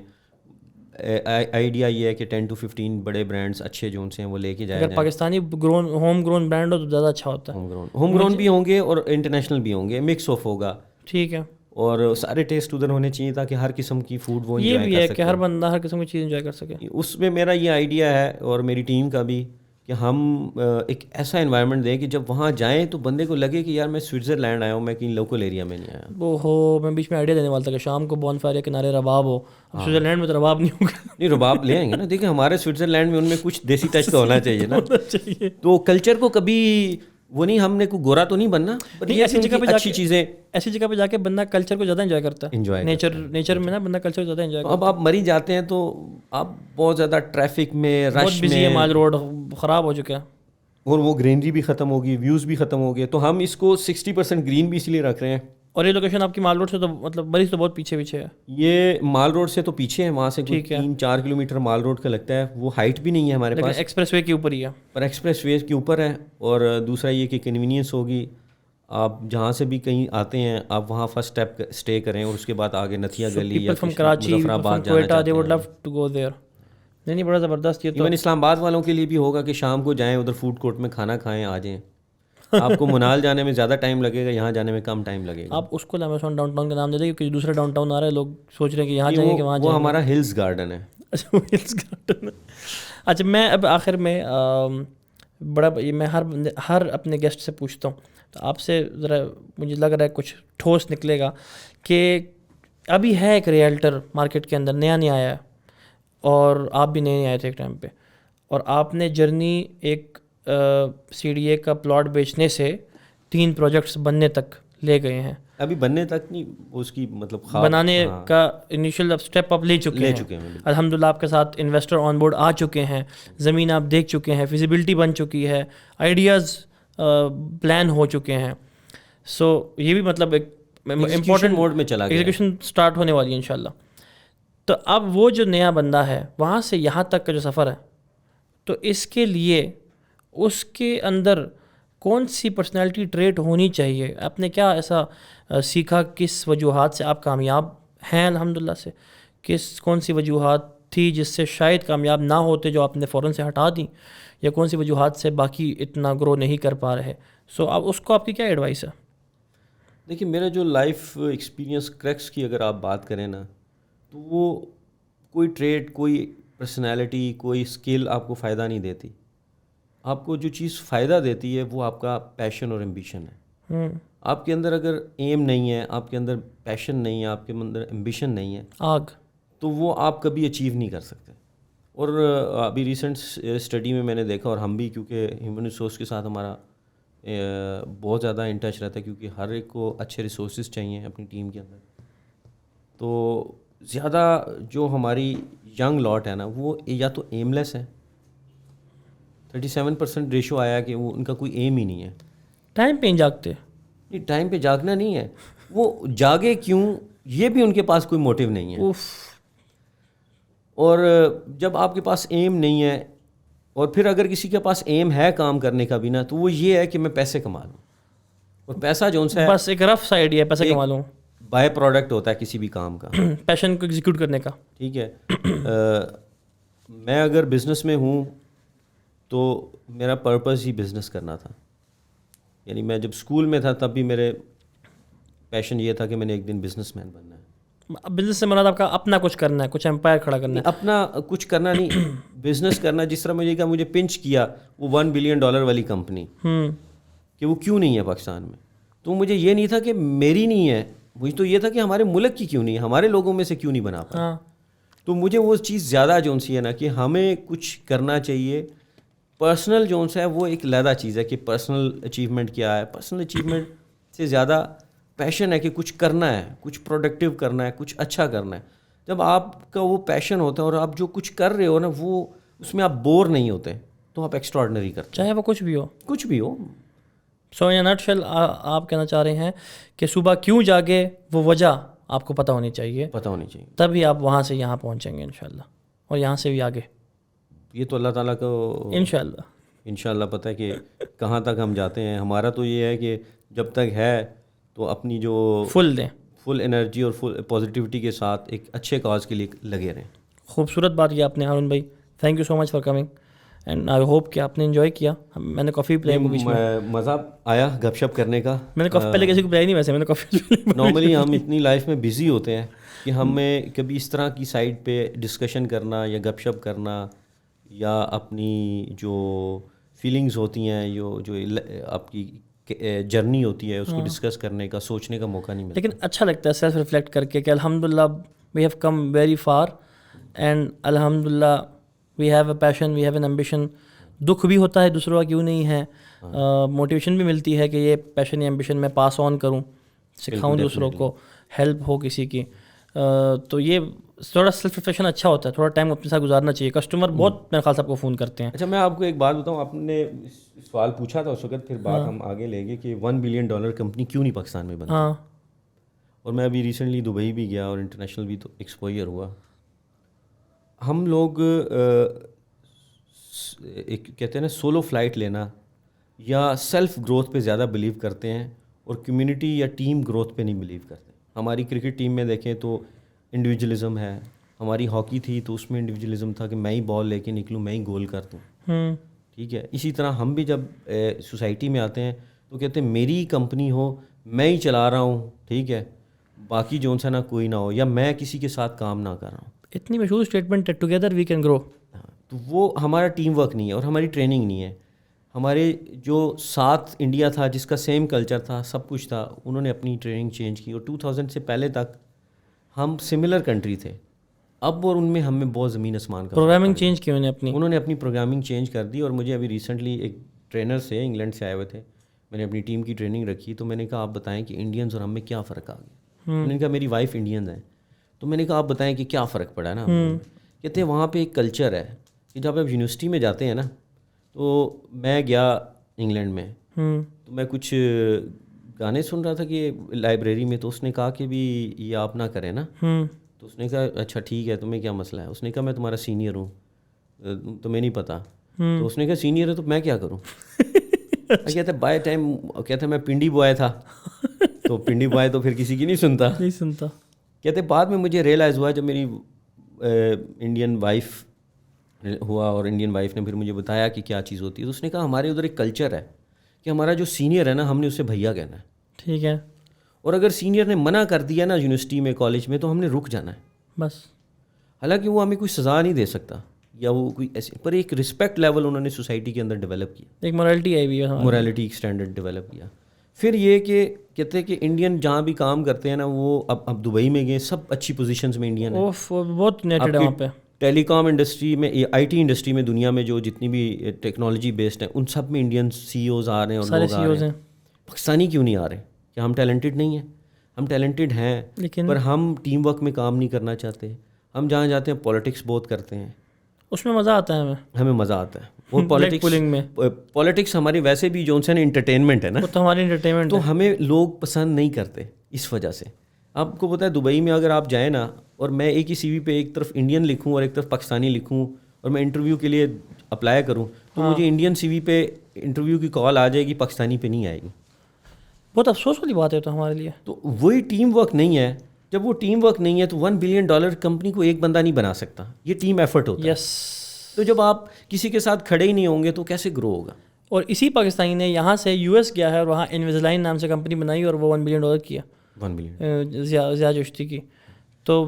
آئیڈیا یہ ہے کہ 10 to 15 بڑے برانڈس اچھے جو سے ہیں وہ لے کے جائیں. اگر پاکستانی ہوم گرون برانڈ ہو تو زیادہ اچھا ہوتا ہے. ہوم گرون بھی ہوں گے اور انٹرنیشنل بھی ہوں گے, مکس آف ہوگا. ٹھیک ہے, اور سارے ٹیسٹ ادھر ہونے چاہیے تاکہ ہر قسم کی فوڈ وہ یہ بھی ہے کہ ہر بندہ ہر قسم کی چیز انجوائے کر سکے. اس میں میرا یہ آئیڈیا ہے اور میری ٹیم کا بھی کہ ہم ایک ایسا انوائرمنٹ دیں کہ جب وہاں جائیں تو بندے کو لگے کہ یار میں سوئٹزرلینڈ آیا ہوں, میں کہیں لوکل ایریا میں نہیں آیا. وہ ہو, میں بیچ میں آئیڈیا دینے والا تھا کہ شام کو بون فائر کے کنارے رباب ہو. اب سوئٹزرلینڈ میں تو رباب نہیں ہوگا. نہیں, رباب لے آئیں گے نا. دیکھیں ہمارے سوئٹزرلینڈ میں ان میں کچھ دیسی ٹچ تو ہونا چاہیے نا. تو کلچر کو کبھی وہ نہیں, ہم نے کوئی گورا تو نہیں بننا, ایسی جگہ پہ اچھی چیزیں, ایسی جگہ پہ جا کے بندہ کلچر کو زیادہ انجوائے کرتا ہے. نیچر میں نا بندہ کلچر کو زیادہ انجوائے کرتا ہے. اب آپ مری جاتے ہیں تو آپ بہت زیادہ ٹریفک میں, رش میں, مال روڈ خراب ہو چکا ہے, اور وہ گرینری بھی ختم ہوگی, ویوز بھی ختم ہو گئے. تو ہم اس کو 60% گرین بھی اس لیے رکھ رہے ہیں. اور یہ لوکیشن آپ کی مال روڈ سے تو مطلب مری سے تو بہت پیچھے ہے. یہ مال روڈ سے تو پیچھے ہے, وہاں سے 3-4 کلومیٹر مال روڈ کا لگتا ہے. وہ ہائٹ بھی نہیں ہے ہمارے پاس, ایکسپریس وے کے اوپر ہی ہے. پر ایکسپریس وے کے اوپر ہے. اور دوسرا یہ کہ کنوینئنس ہوگی, آپ جہاں سے بھی کہیں آتے ہیں آپ وہاں فرسٹ اسٹے کریں اور اس کے بعد آگے نتھیا گلی یا مظفر آباد جانا چاہتے ہیں. نہیں بڑا زبردست. یہ ایون اسلام آباد والوں کے لیے بھی ہوگا کہ شام کو جائیں ادھر فوڈ کورٹ میں کھانا کھائیں, آ جائیں. آپ کو منال جانے میں زیادہ ٹائم لگے گا, یہاں جانے میں کم ٹائم لگے گا. آپ اس کو لائمیسون ڈاؤن ٹاؤن کا نام دے دیں کیونکہ دوسرا ڈاؤن ٹاؤن آ رہا ہے, لوگ سوچ رہے ہیں کہ یہاں جائیں کہ وہاں جائیں. وہ ہمارا ہلز گارڈن ہے. اچھا ہلز گارڈن. اچھا میں اب آخر میں بڑا میں ہر اپنے گیسٹ سے پوچھتا ہوں, تو آپ سے ذرا مجھے لگ رہا ہے کچھ ٹھوس نکلے گا کہ ابھی ہے ایک ریئلٹر مارکیٹ کے اندر, نیا آیا ہے, اور آپ بھی نئے آئے تھے ایک ٹائم پہ, اور آپ نے جرنی ایک CDA کا پلاٹ بیچنے سے 3 پروجیکٹس بننے تک لے گئے ہیں. ابھی بننے تک نہیں, اس کی مطلب بنانے کا انیشیل اسٹیپ آپ لے چکے ہیں. الحمدللہ آپ کے ساتھ انویسٹر آن بورڈ آ چکے ہیں, زمین آپ دیکھ چکے ہیں, فیزیبلٹی بن چکی ہے, آئیڈیاز پلان ہو چکے ہیں. سو یہ بھی مطلب ایک امپورٹنٹ موڈ میں چلا گیا, ایگزیکیوشن اسٹارٹ ہونے والی ہے انشاءاللہ. تو اب وہ جو نیا بندہ ہے وہاں سے یہاں تک کا جو سفر ہے, تو اس کے لیے اس کے اندر کون سی پرسنالٹی ٹریٹ ہونی چاہیے؟ آپ نے کیا ایسا سیکھا, کس وجوہات سے آپ کامیاب ہیں الحمدللہ سے, کون سی وجوہات تھی جس سے شاید کامیاب نہ ہوتے جو آپ نے فوراً سے ہٹا دیں, یا کون سی وجوہات سے باقی اتنا گرو نہیں کر پا رہے؟ سو اب اس کو آپ کی کیا ایڈوائس ہے؟ دیکھیے میرا جو لائف ایکسپیرینس کریکس کی اگر آپ بات کریں نا, تو وہ کوئی ٹریٹ, کوئی پرسنالٹی, کوئی اسکل آپ کو فائدہ نہیں دیتی. آپ کو جو چیز فائدہ دیتی ہے وہ آپ کا پیشن اور ایمبیشن ہے. آپ کے اندر اگر ایم نہیں ہے, آپ کے اندر پیشن نہیں ہے, آپ کے اندر ایمبیشن نہیں ہے, آگ, تو وہ آپ کبھی اچیو نہیں کر سکتے. اور ابھی ریسنٹ اسٹڈی میں نے دیکھا, اور ہم بھی کیونکہ ہیومن ریسورس کے ساتھ ہمارا بہت زیادہ ان ٹچ رہتا ہے کیونکہ ہر ایک کو اچھے ریسورسز چاہیے اپنی ٹیم کے اندر. تو زیادہ جو ہماری ینگ لاٹ ہے نا وہ یا تو ایم لیس ہے. 37% ریشو آیا کہ وہ ان کا کوئی ایم ہی نہیں ہے. ٹائم پہ جاگتے نہیں, ٹائم پہ جاگنا نہیں ہے, وہ جاگے کیوں یہ بھی ان کے پاس کوئی موٹیو نہیں ہے. اور جب آپ کے پاس ایم نہیں ہے, اور پھر اگر کسی کے پاس ایم ہے کام کرنے کا بھی نا, تو وہ یہ ہے کہ میں پیسے کما لوں. اور پیسہ جو ہے بس ایک رف سا آئیڈیا, پیسے کما لوں, بائی پروڈکٹ ہوتا ہے کسی بھی کام کا, پیشن کو ایگزیکیوٹ کرنے کا. ٹھیک ہے. میں اگر بزنس میں ہوں تو میرا پرپز ہی بزنس کرنا تھا. یعنی میں جب اسکول میں تھا تب بھی میرے پیشن یہ تھا کہ میں نے ایک دن بزنس مین بننا ہے. بزنس سے مراد آپ کا اپنا کچھ کرنا ہے, کچھ امپائر کھڑا کرنا ہے. اپنا کچھ کرنا نہیں, بزنس کرنا. جس طرح مجھے پنچ کیا وہ $1 بلین والی کمپنی, کہ وہ کیوں نہیں ہے پاکستان میں. تو مجھے یہ نہیں تھا کہ میری نہیں ہے, مجھے تو یہ تھا کہ ہمارے ملک کی کیوں نہیں ہے, ہمارے لوگوں میں سے کیوں نہیں بنا پایا. تو مجھے وہ چیز زیادہ جو سی ہے نا کہ ہمیں کچھ کرنا چاہیے. پرسنل جو ہے وہ ایک علیحدہ چیز ہے کہ پرسنل اچیومنٹ کیا ہے. پرسنل اچیومنٹ سے زیادہ پیشن ہے کہ کچھ کرنا ہے, کچھ پروڈکٹیو کرنا ہے, کچھ اچھا کرنا ہے. جب آپ کا وہ پیشن ہوتا ہے اور آپ جو کچھ کر رہے ہو نا وہ اس میں آپ بور نہیں ہوتے, تو آپ ایکسٹرا آرڈنری کرتے ہیں, چاہے وہ کچھ بھی ہو. کچھ بھی ہو. سو ان نٹ شیل آپ کہنا چاہ رہے ہیں کہ صبح کیوں جاگے وہ وجہ آپ کو پتہ ہونی چاہیے, تبھی آپ وہاں سے یہاں پہنچیں گے انشاءاللہ, اور یہاں سے بھی آگے. یہ تو اللہ تعالیٰ کو انشاءاللہ پتہ ہے کہ کہاں تک ہم جاتے ہیں. ہمارا تو یہ ہے کہ جب تک ہے تو اپنی جو فل انرجی اور فل پازیٹیوٹی کے ساتھ ایک اچھے کاز کے لیے لگے رہیں. خوبصورت بات یہ آپ نے ہارون بھائی, thank you so much for coming, and I hope کہ آپ نے انجوائے کیا. میں نے کافی پلائی, مزہ آیا گپ شپ کرنے کا. میں نے کافی پہلے کسی کو پلائی نہیں, ویسے میں نے کافی. نارملی ہم اتنی لائف میں بزی ہوتے ہیں کہ ہمیں کبھی اس طرح کی سائڈ پہ ڈسکشن کرنا یا گپ شپ کرنا یا اپنی جو فیلنگز ہوتی ہیں جو آپ کی جرنی ہوتی ہے اس کو ڈسکس کرنے کا, سوچنے کا موقع نہیں ملتا. لیکن اچھا لگتا ہے سیلف ریفلیکٹ کر کے کہ الحمدللہ we have come very far, and الحمدللہ we have a passion, we have an ambition. دکھ بھی ہوتا ہے دوسروں کا کیوں نہیں ہے, موٹیویشن بھی ملتی ہے کہ یہ پیشن یا ایمبیشن میں پاس آن کروں, سکھاؤں دوسروں کو, ہیلپ ہو کسی کی. تو یہ تھوڑا سیلف ریفلیکشن اچھا ہوتا ہے, تھوڑا ٹائم اپنے ساتھ گزارنا چاہیے. کسٹمر بہت میرے خیال سے آپ کو فون کرتے ہیں. اچھا, میں آپ کو ایک بات بتاؤں, آپ نے سوال پوچھا تھا اس وقت, پھر بات ہم آگے لیں گے کہ $1 بلین کمپنی کیوں نہیں پاکستان میں بنتی. اور میں ابھی ریسنٹلی دبئی بھی گیا اور انٹرنیشنل بھی تو ایکسپوئر ہوا. ہم لوگ ایک کہتے ہیں نا سولو فلائٹ لینا یا سیلف گروتھ پہ زیادہ بلیو کرتے ہیں, اور کمیونٹی یا ٹیم گروتھ پہ نہیں بلیو کرتے. ہماری کرکٹ ٹیم میں دیکھیں تو انڈیویجولزم ہے, ہماری ہاکی تھی تو اس میں انڈیویجولزم تھا کہ میں ہی بال لے کے نکلوں, میں ہی گول کر دوں. ٹھیک ہے. اسی طرح ہم بھی جب سوسائٹی میں آتے ہیں تو کہتے ہیں میری کمپنی ہو, میں ہی چلا رہا ہوں, ٹھیک ہے, باقی جو سا نا کوئی نہ ہو, یا میں کسی کے ساتھ کام نہ کر رہا ہوں. اتنی مشہور اسٹیٹمنٹ ہے, ٹوگیدر وی کین گرو. تو وہ ہمارا ٹیم ورک نہیں ہے اور ہماری ٹریننگ نہیں ہے. ہمارے جو ساتھ انڈیا تھا جس کا سیم کلچر تھا, سب کچھ تھا, انہوں نے اپنی ٹریننگ چینج کی, اور 2000 سے پہلے تک ہم سملر کنٹری تھے. اب اور ان میں ہمیں بہت زمین آسمان کا پروگرامنگ چینج کی انہوں نے اپنی پروگرامنگ چینج کر دی. اور مجھے ابھی ریسنٹلی ایک ٹرینر سے انگلینڈ سے آئے ہوئے تھے, میں نے اپنی ٹیم کی ٹریننگ رکھی, تو میں نے کہا آپ بتائیں کہ انڈینز اور ہم میں کیا فرق آ گیا. میں نے کہا میری وائف انڈین ہے, تو میں نے کہا آپ بتائیں کہ کیا فرق پڑا ہے نا. کہتے ہیں وہاں پہ ایک کلچر ہے کہ جب آپ یونیورسٹی میں جاتے ہیں نا, تو میں گیا انگلینڈ میں, تو میں کچھ گانے سن رہا تھا کہ لائبریری میں, تو اس نے کہا کہ بھی یہ آپ نہ کریں نا. تو اس نے کہا اچھا ٹھیک ہے, تمہیں کیا مسئلہ ہے. اس نے کہا میں تمہارا سینئر ہوں, تمہیں نہیں پتہ. تو اس نے کہا سینئر ہے تو میں کیا کروں. کہتے بائی ٹائم کہتے میں پنڈی بوائے تھا, تو پنڈی بوائے تو پھر کسی کی نہیں سنتا. کہتے بعد میں مجھے ریئلائز ہوا جب میری انڈین وائف ہوا, اور انڈین وائف نے پھر مجھے بتایا کہ کیا چیز ہوتی ہے. تو اس نے کہا ہمارے ادھر ایک کلچر ہے کہ ہمارا جو سینئر ہے نا, ہم نے اسے بھیا کہنا ہے. ٹھیک ہے. اور اگر سینئر نے منع کر دیا نا یونیورسٹی میں, کالج میں, تو ہم نے رک جانا ہے بس. حالانکہ وہ ہمیں کوئی سزا نہیں دے سکتا یا وہ کوئی ایسے, پر ایک رسپیکٹ لیول انہوں نے سوسائٹی کے اندر ڈیولپ کیا, ایک مورالٹی آئی ہوئی ہے, مورالٹی ایک اسٹینڈرڈ ڈیولپ کیا. پھر یہ کہ کہتے ہیں کہ انڈین جہاں بھی کام کرتے ہیں نا, وہ اب دبئی میں گئے, سب اچھی پوزیشنز میں انڈین ہیں, بہت نیٹڈ ہے وہاں پہ. ٹیلی کام انڈسٹری میں, آئی ٹی انڈسٹری میں دنیا میں جو جتنی بھی ٹیکنالوجی بیسڈ ہیں ان سب میں انڈین سی اوز آ رہے ہیں اور لوگ آ رہے ہیں. پاکستانی کیوں نہیں آ رہے؟ کیا ہم ٹیلنٹڈ نہیں ہیں؟ ہم ٹیلنٹڈ ہیں, پر ہم ٹیم ورک میں کام نہیں کرنا چاہتے. ہم جہاں جاتے ہیں پولیٹکس بہت کرتے ہیں, اس میں مزہ آتا ہے ہمیں مزہ آتا ہے. اور پولیٹکس ہماری ویسے بھی جو ہے انٹرٹینمنٹ ہے نا, تو ہماری انٹرٹینمنٹ تو ہمیں لوگ پسند نہیں کرتے اس وجہ سے. آپ کو پتہ ہے دبئی میں اگر آپ جائیں نا, اور میں ایک ہی سی وی پہ ایک طرف انڈین لکھوں اور ایک طرف پاکستانی لکھوں, اور میں انٹرویو کے لیے اپلائی کروں, تو مجھے انڈین سی وی پہ انٹرویو کی کال آ جائے گی, پاکستانی پہ نہیں آئے گی. بہت افسوس والی بات ہے تو ہمارے لیے. تو وہی ٹیم ورک نہیں ہے. جب وہ ٹیم ورک نہیں ہے تو $1 بلین کمپنی کو ایک بندہ نہیں بنا سکتا. یہ ٹیم ایفرٹ ہوتا ہے. تو جب آپ کسی کے ساتھ کھڑے ہی نہیں ہوں گے تو کیسے گرو ہوگا؟ اور اسی پاکستانی نے یہاں سے یو ایس گیا ہے اور وہاں انویزلائن نام سے کمپنی بنائی اور وہ $1 بلین کیا. $1 بلین ضیاء چشتی کی. تو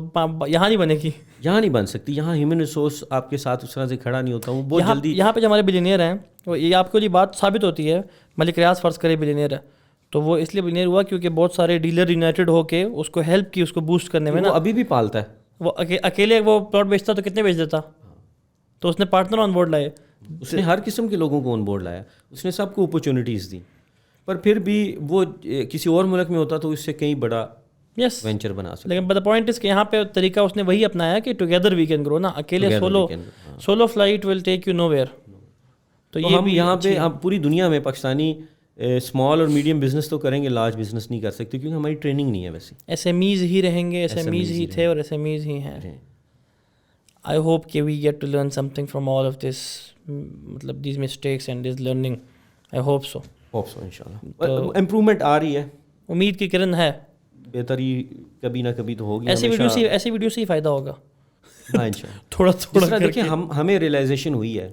یہاں نہیں بنے گی, یہاں نہیں بن سکتی. یہاں ہیومن ریسورس آپ کے ساتھ اس طرح سے کھڑا نہیں ہوتا ہوں بہت جلدی. یہاں پہ جو ہمارے بلینئر ہیں, وہ یہ آپ کو یہ بات ثابت ہوتی ہے, ملک ریاض فرض کرے بلینئر ہے, تو وہ اس لیے بلینئر ہوا کیونکہ بہت سارے ڈیلر یونائٹڈ ہو کے اس کو ہیلپ کی, اس کو بوسٹ کرنے میں. وہ ابھی بھی پالتا ہے. وہ اکیلے وہ پلاٹ بیچتا تو کتنے بیچ دیتا, تو اس نے پارٹنر آن بورڈ لائے. اس نے ہر قسم کے لوگوں کو آن بورڈ لایا, اس نے سب کو اپرچونیٹیز دی. پر پھر بھی وہ کسی اور ملک میں ہوتا تو اس سے کہیں بڑا وینچر بنا سکتا. لیکن دا پوائنٹ از کہ یہاں پہ طریقہ اس نے وہی اپنایا کہ ٹوگیدر وی کین گرو نا. اکیلے solo flight will take you nowhere. تو یہ ہم یہاں پہ ہم پوری دنیا میں پاکستانی اسمال اور میڈیم بزنس تو کریں گے, لارج بزنس نہیں کر سکتے کیونکہ ہماری ٹریننگ نہیں ہے. ویسے ایس ایم ایز ہی رہیں گے, ایس ایم ایز ہی تھے اور ایس ایم ایز ہی ہیں. آئی ہوپ کہ we get to learn something from all of this, مطلب these mistakes and this learning. I hope so انشاءاللہ improvement آ رہی ہے. امید کی کرن ہے, بہتری کبھی نہ کبھی تو ہوگی. ایسی ویڈیو سے ہی فائدہ ہوگا. ہاں تھوڑا دیکھیں ہمیں ریئلائزیشن ہوئی ہے,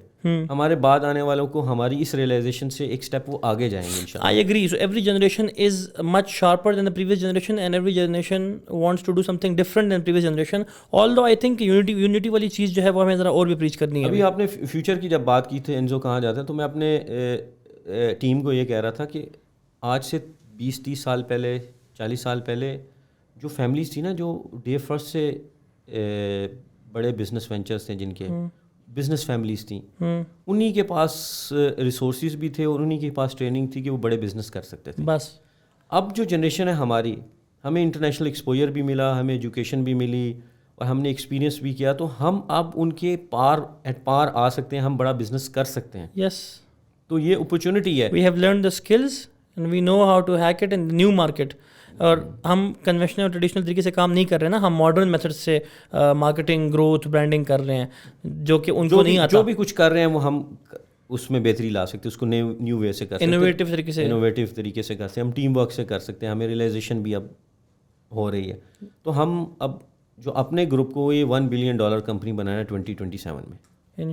ہمارے بعد آنے والوں کو ہماری اس ریئلائزیشن سے ایک اسٹیپ وہ آگے جائیں گے انشاءاللہ. I agree. So every generation is much sharper than the previous generation and every generation wants to do something different than previous generation. Although I think unity والی چیز جو ہے وہ ہمیں ذرا اور بھی پریچ کرنی ہے. ابھی آپ نے فیوچر کی جب بات کی تھی انزو کہاں جاتا ہے, تو میں اپنے ٹیم کو یہ کہہ رہا تھا کہ آج سے 20-30 سال پہلے 40 سال پہلے جو فیملیز تھی نا, جو ڈے فرسٹ سے بڑے بزنس وینچرز تھے, جن کے بزنس فیملیز تھیں, انہی کے پاس ریسورسز بھی تھے اور انہی کے پاس ٹریننگ تھی کہ وہ بڑے بزنس کر سکتے تھے. بس اب جو جنریشن ہے ہماری, ہمیں انٹرنیشنل ایکسپوجر بھی ملا, ہمیں ایجوکیشن بھی ملی اور ہم نے ایکسپیرینس بھی کیا, تو ہم اب ان کے ایٹ پار آ سکتے ہیں, ہم بڑا بزنس کر سکتے ہیں. یس, تو یہ اپرچونٹی ہے. We have learn the skills and we know how to hack it in new market. اور ہم کنوینشنل اور ٹریڈیشنل طریقے سے کام نہیں کر رہے ہیں نا, ہم ماڈرن میتھڈ سے مارکیٹنگ, گروتھ, برانڈنگ کر رہے ہیں, جو کہ ان کو نہیں آتا. جو بھی کچھ کر رہے ہیں وہ ہم اس میں بہتری لا سکتے ہیں, اس کو نیو وے سے کر سکتے ہیں, انوویٹیو طریقے سے کر سکتے ہیں, ہم ٹیم ورک سے کر سکتے ہیں. ہمیں ریئلائزیشن بھی اب ہو رہی ہے. تو ہم اب جو اپنے گروپ کو یہ $1 بلین کمپنی بنانا ہے 2027 میں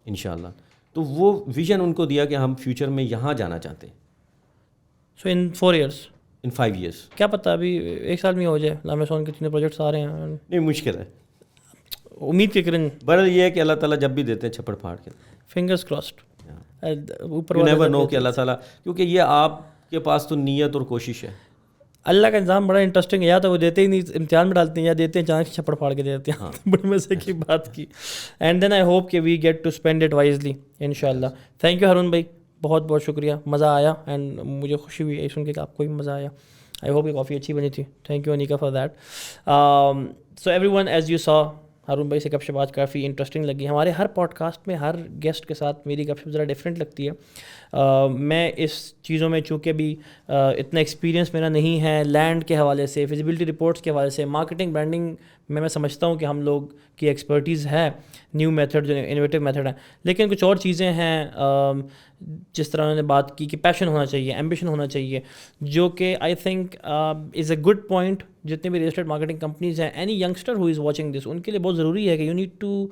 انشاءاللہ. تو وہ ویژن ان کو دیا کہ ہم فیوچر میں یہاں جانا چاہتے ہیں. سو ان 4 years, ان 5 years, کیا پتہ ابھی 1 سال میں ہو جائے. لامہ سون کے 3 پروجیکٹس آ رہے ہیں. نہیں مشکل ہے, امید کے کرن بہرحال یہ ہے کہ اللہ تعالیٰ جب بھی دیتے ہیں چھپڑ پھاڑ کے, فنگرز کراسڈ. اوپر یو نیور نو کہ اللہ تعالیٰ, کیونکہ یہ آپ کے پاس تو نیت اور کوشش ہے. اللہ کا نظام بڑا انٹرسٹنگ ہے, یا تو وہ دیتے ہی نہیں, امتحان میں ڈالتے ہیں, یا دیتے ہیں اچانک سے چھپڑ پھاڑ کے دیتے ہیں. بڑے مزے کی بات کی. اینڈ دین آئی ہوپ کہ we get to spend it wisely انشاءاللہ. تھینک یو ہارون بھائی, بہت بہت شکریہ, مزہ آیا. اینڈ مجھے خوشی ہوئی سن کے کہ آپ کو بھی مزہ آیا. آئی ہوپ یہ کافی اچھی بنی تھی. Thank you انیکا for that. So every one, as you سا, ہارون بھائی سے گپ شپ آج کافی انٹرسٹنگ لگی. ہمارے ہر پوڈ کاسٹ میں ہر گیسٹ کے ساتھ میری گپ شپ ذرا ڈفرینٹ لگتی ہے. میں اس چیزوں میں چونکہ بھی اتنا ایکسپیرینس میرا نہیں ہے, لینڈ کے حوالے سے, فیزیبلٹی رپورٹس کے حوالے سے, مارکیٹنگ برانڈنگ میں سمجھتا ہوں کہ ہم لوگ کی ایکسپرٹیز ہے, نیو میتھڈ جو انوویٹیو میتھڈ ہے. لیکن کچھ اور چیزیں ہیں جس طرح انہوں نے بات کی کہ پیشن ہونا چاہیے, ایمبیشن ہونا چاہیے, جو کہ I think is a good point. جتنے بھی ریل اسٹیٹ مارکیٹنگ کمپنیز ہیں, any youngster who is watching this, ان کے لیے بہت ضروری ہے کہ you need to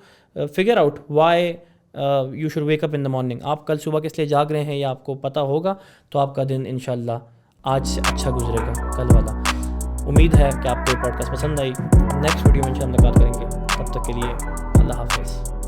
figure out why you should wake up in the morning. آپ کل صبح کس لیے جاگ رہے ہیں یا آپ کو پتہ ہوگا, تو آپ کا دن انشاءاللہ آج سے اچھا گزرے گا کل والا. امید ہے کہ آپ کو یہ پوڈ کاسٹ پسند آئی. نیکسٹ ویڈیو میں انشاءاللہ ملاقات کریں گے. تب تک کے لیے اللہ حافظ.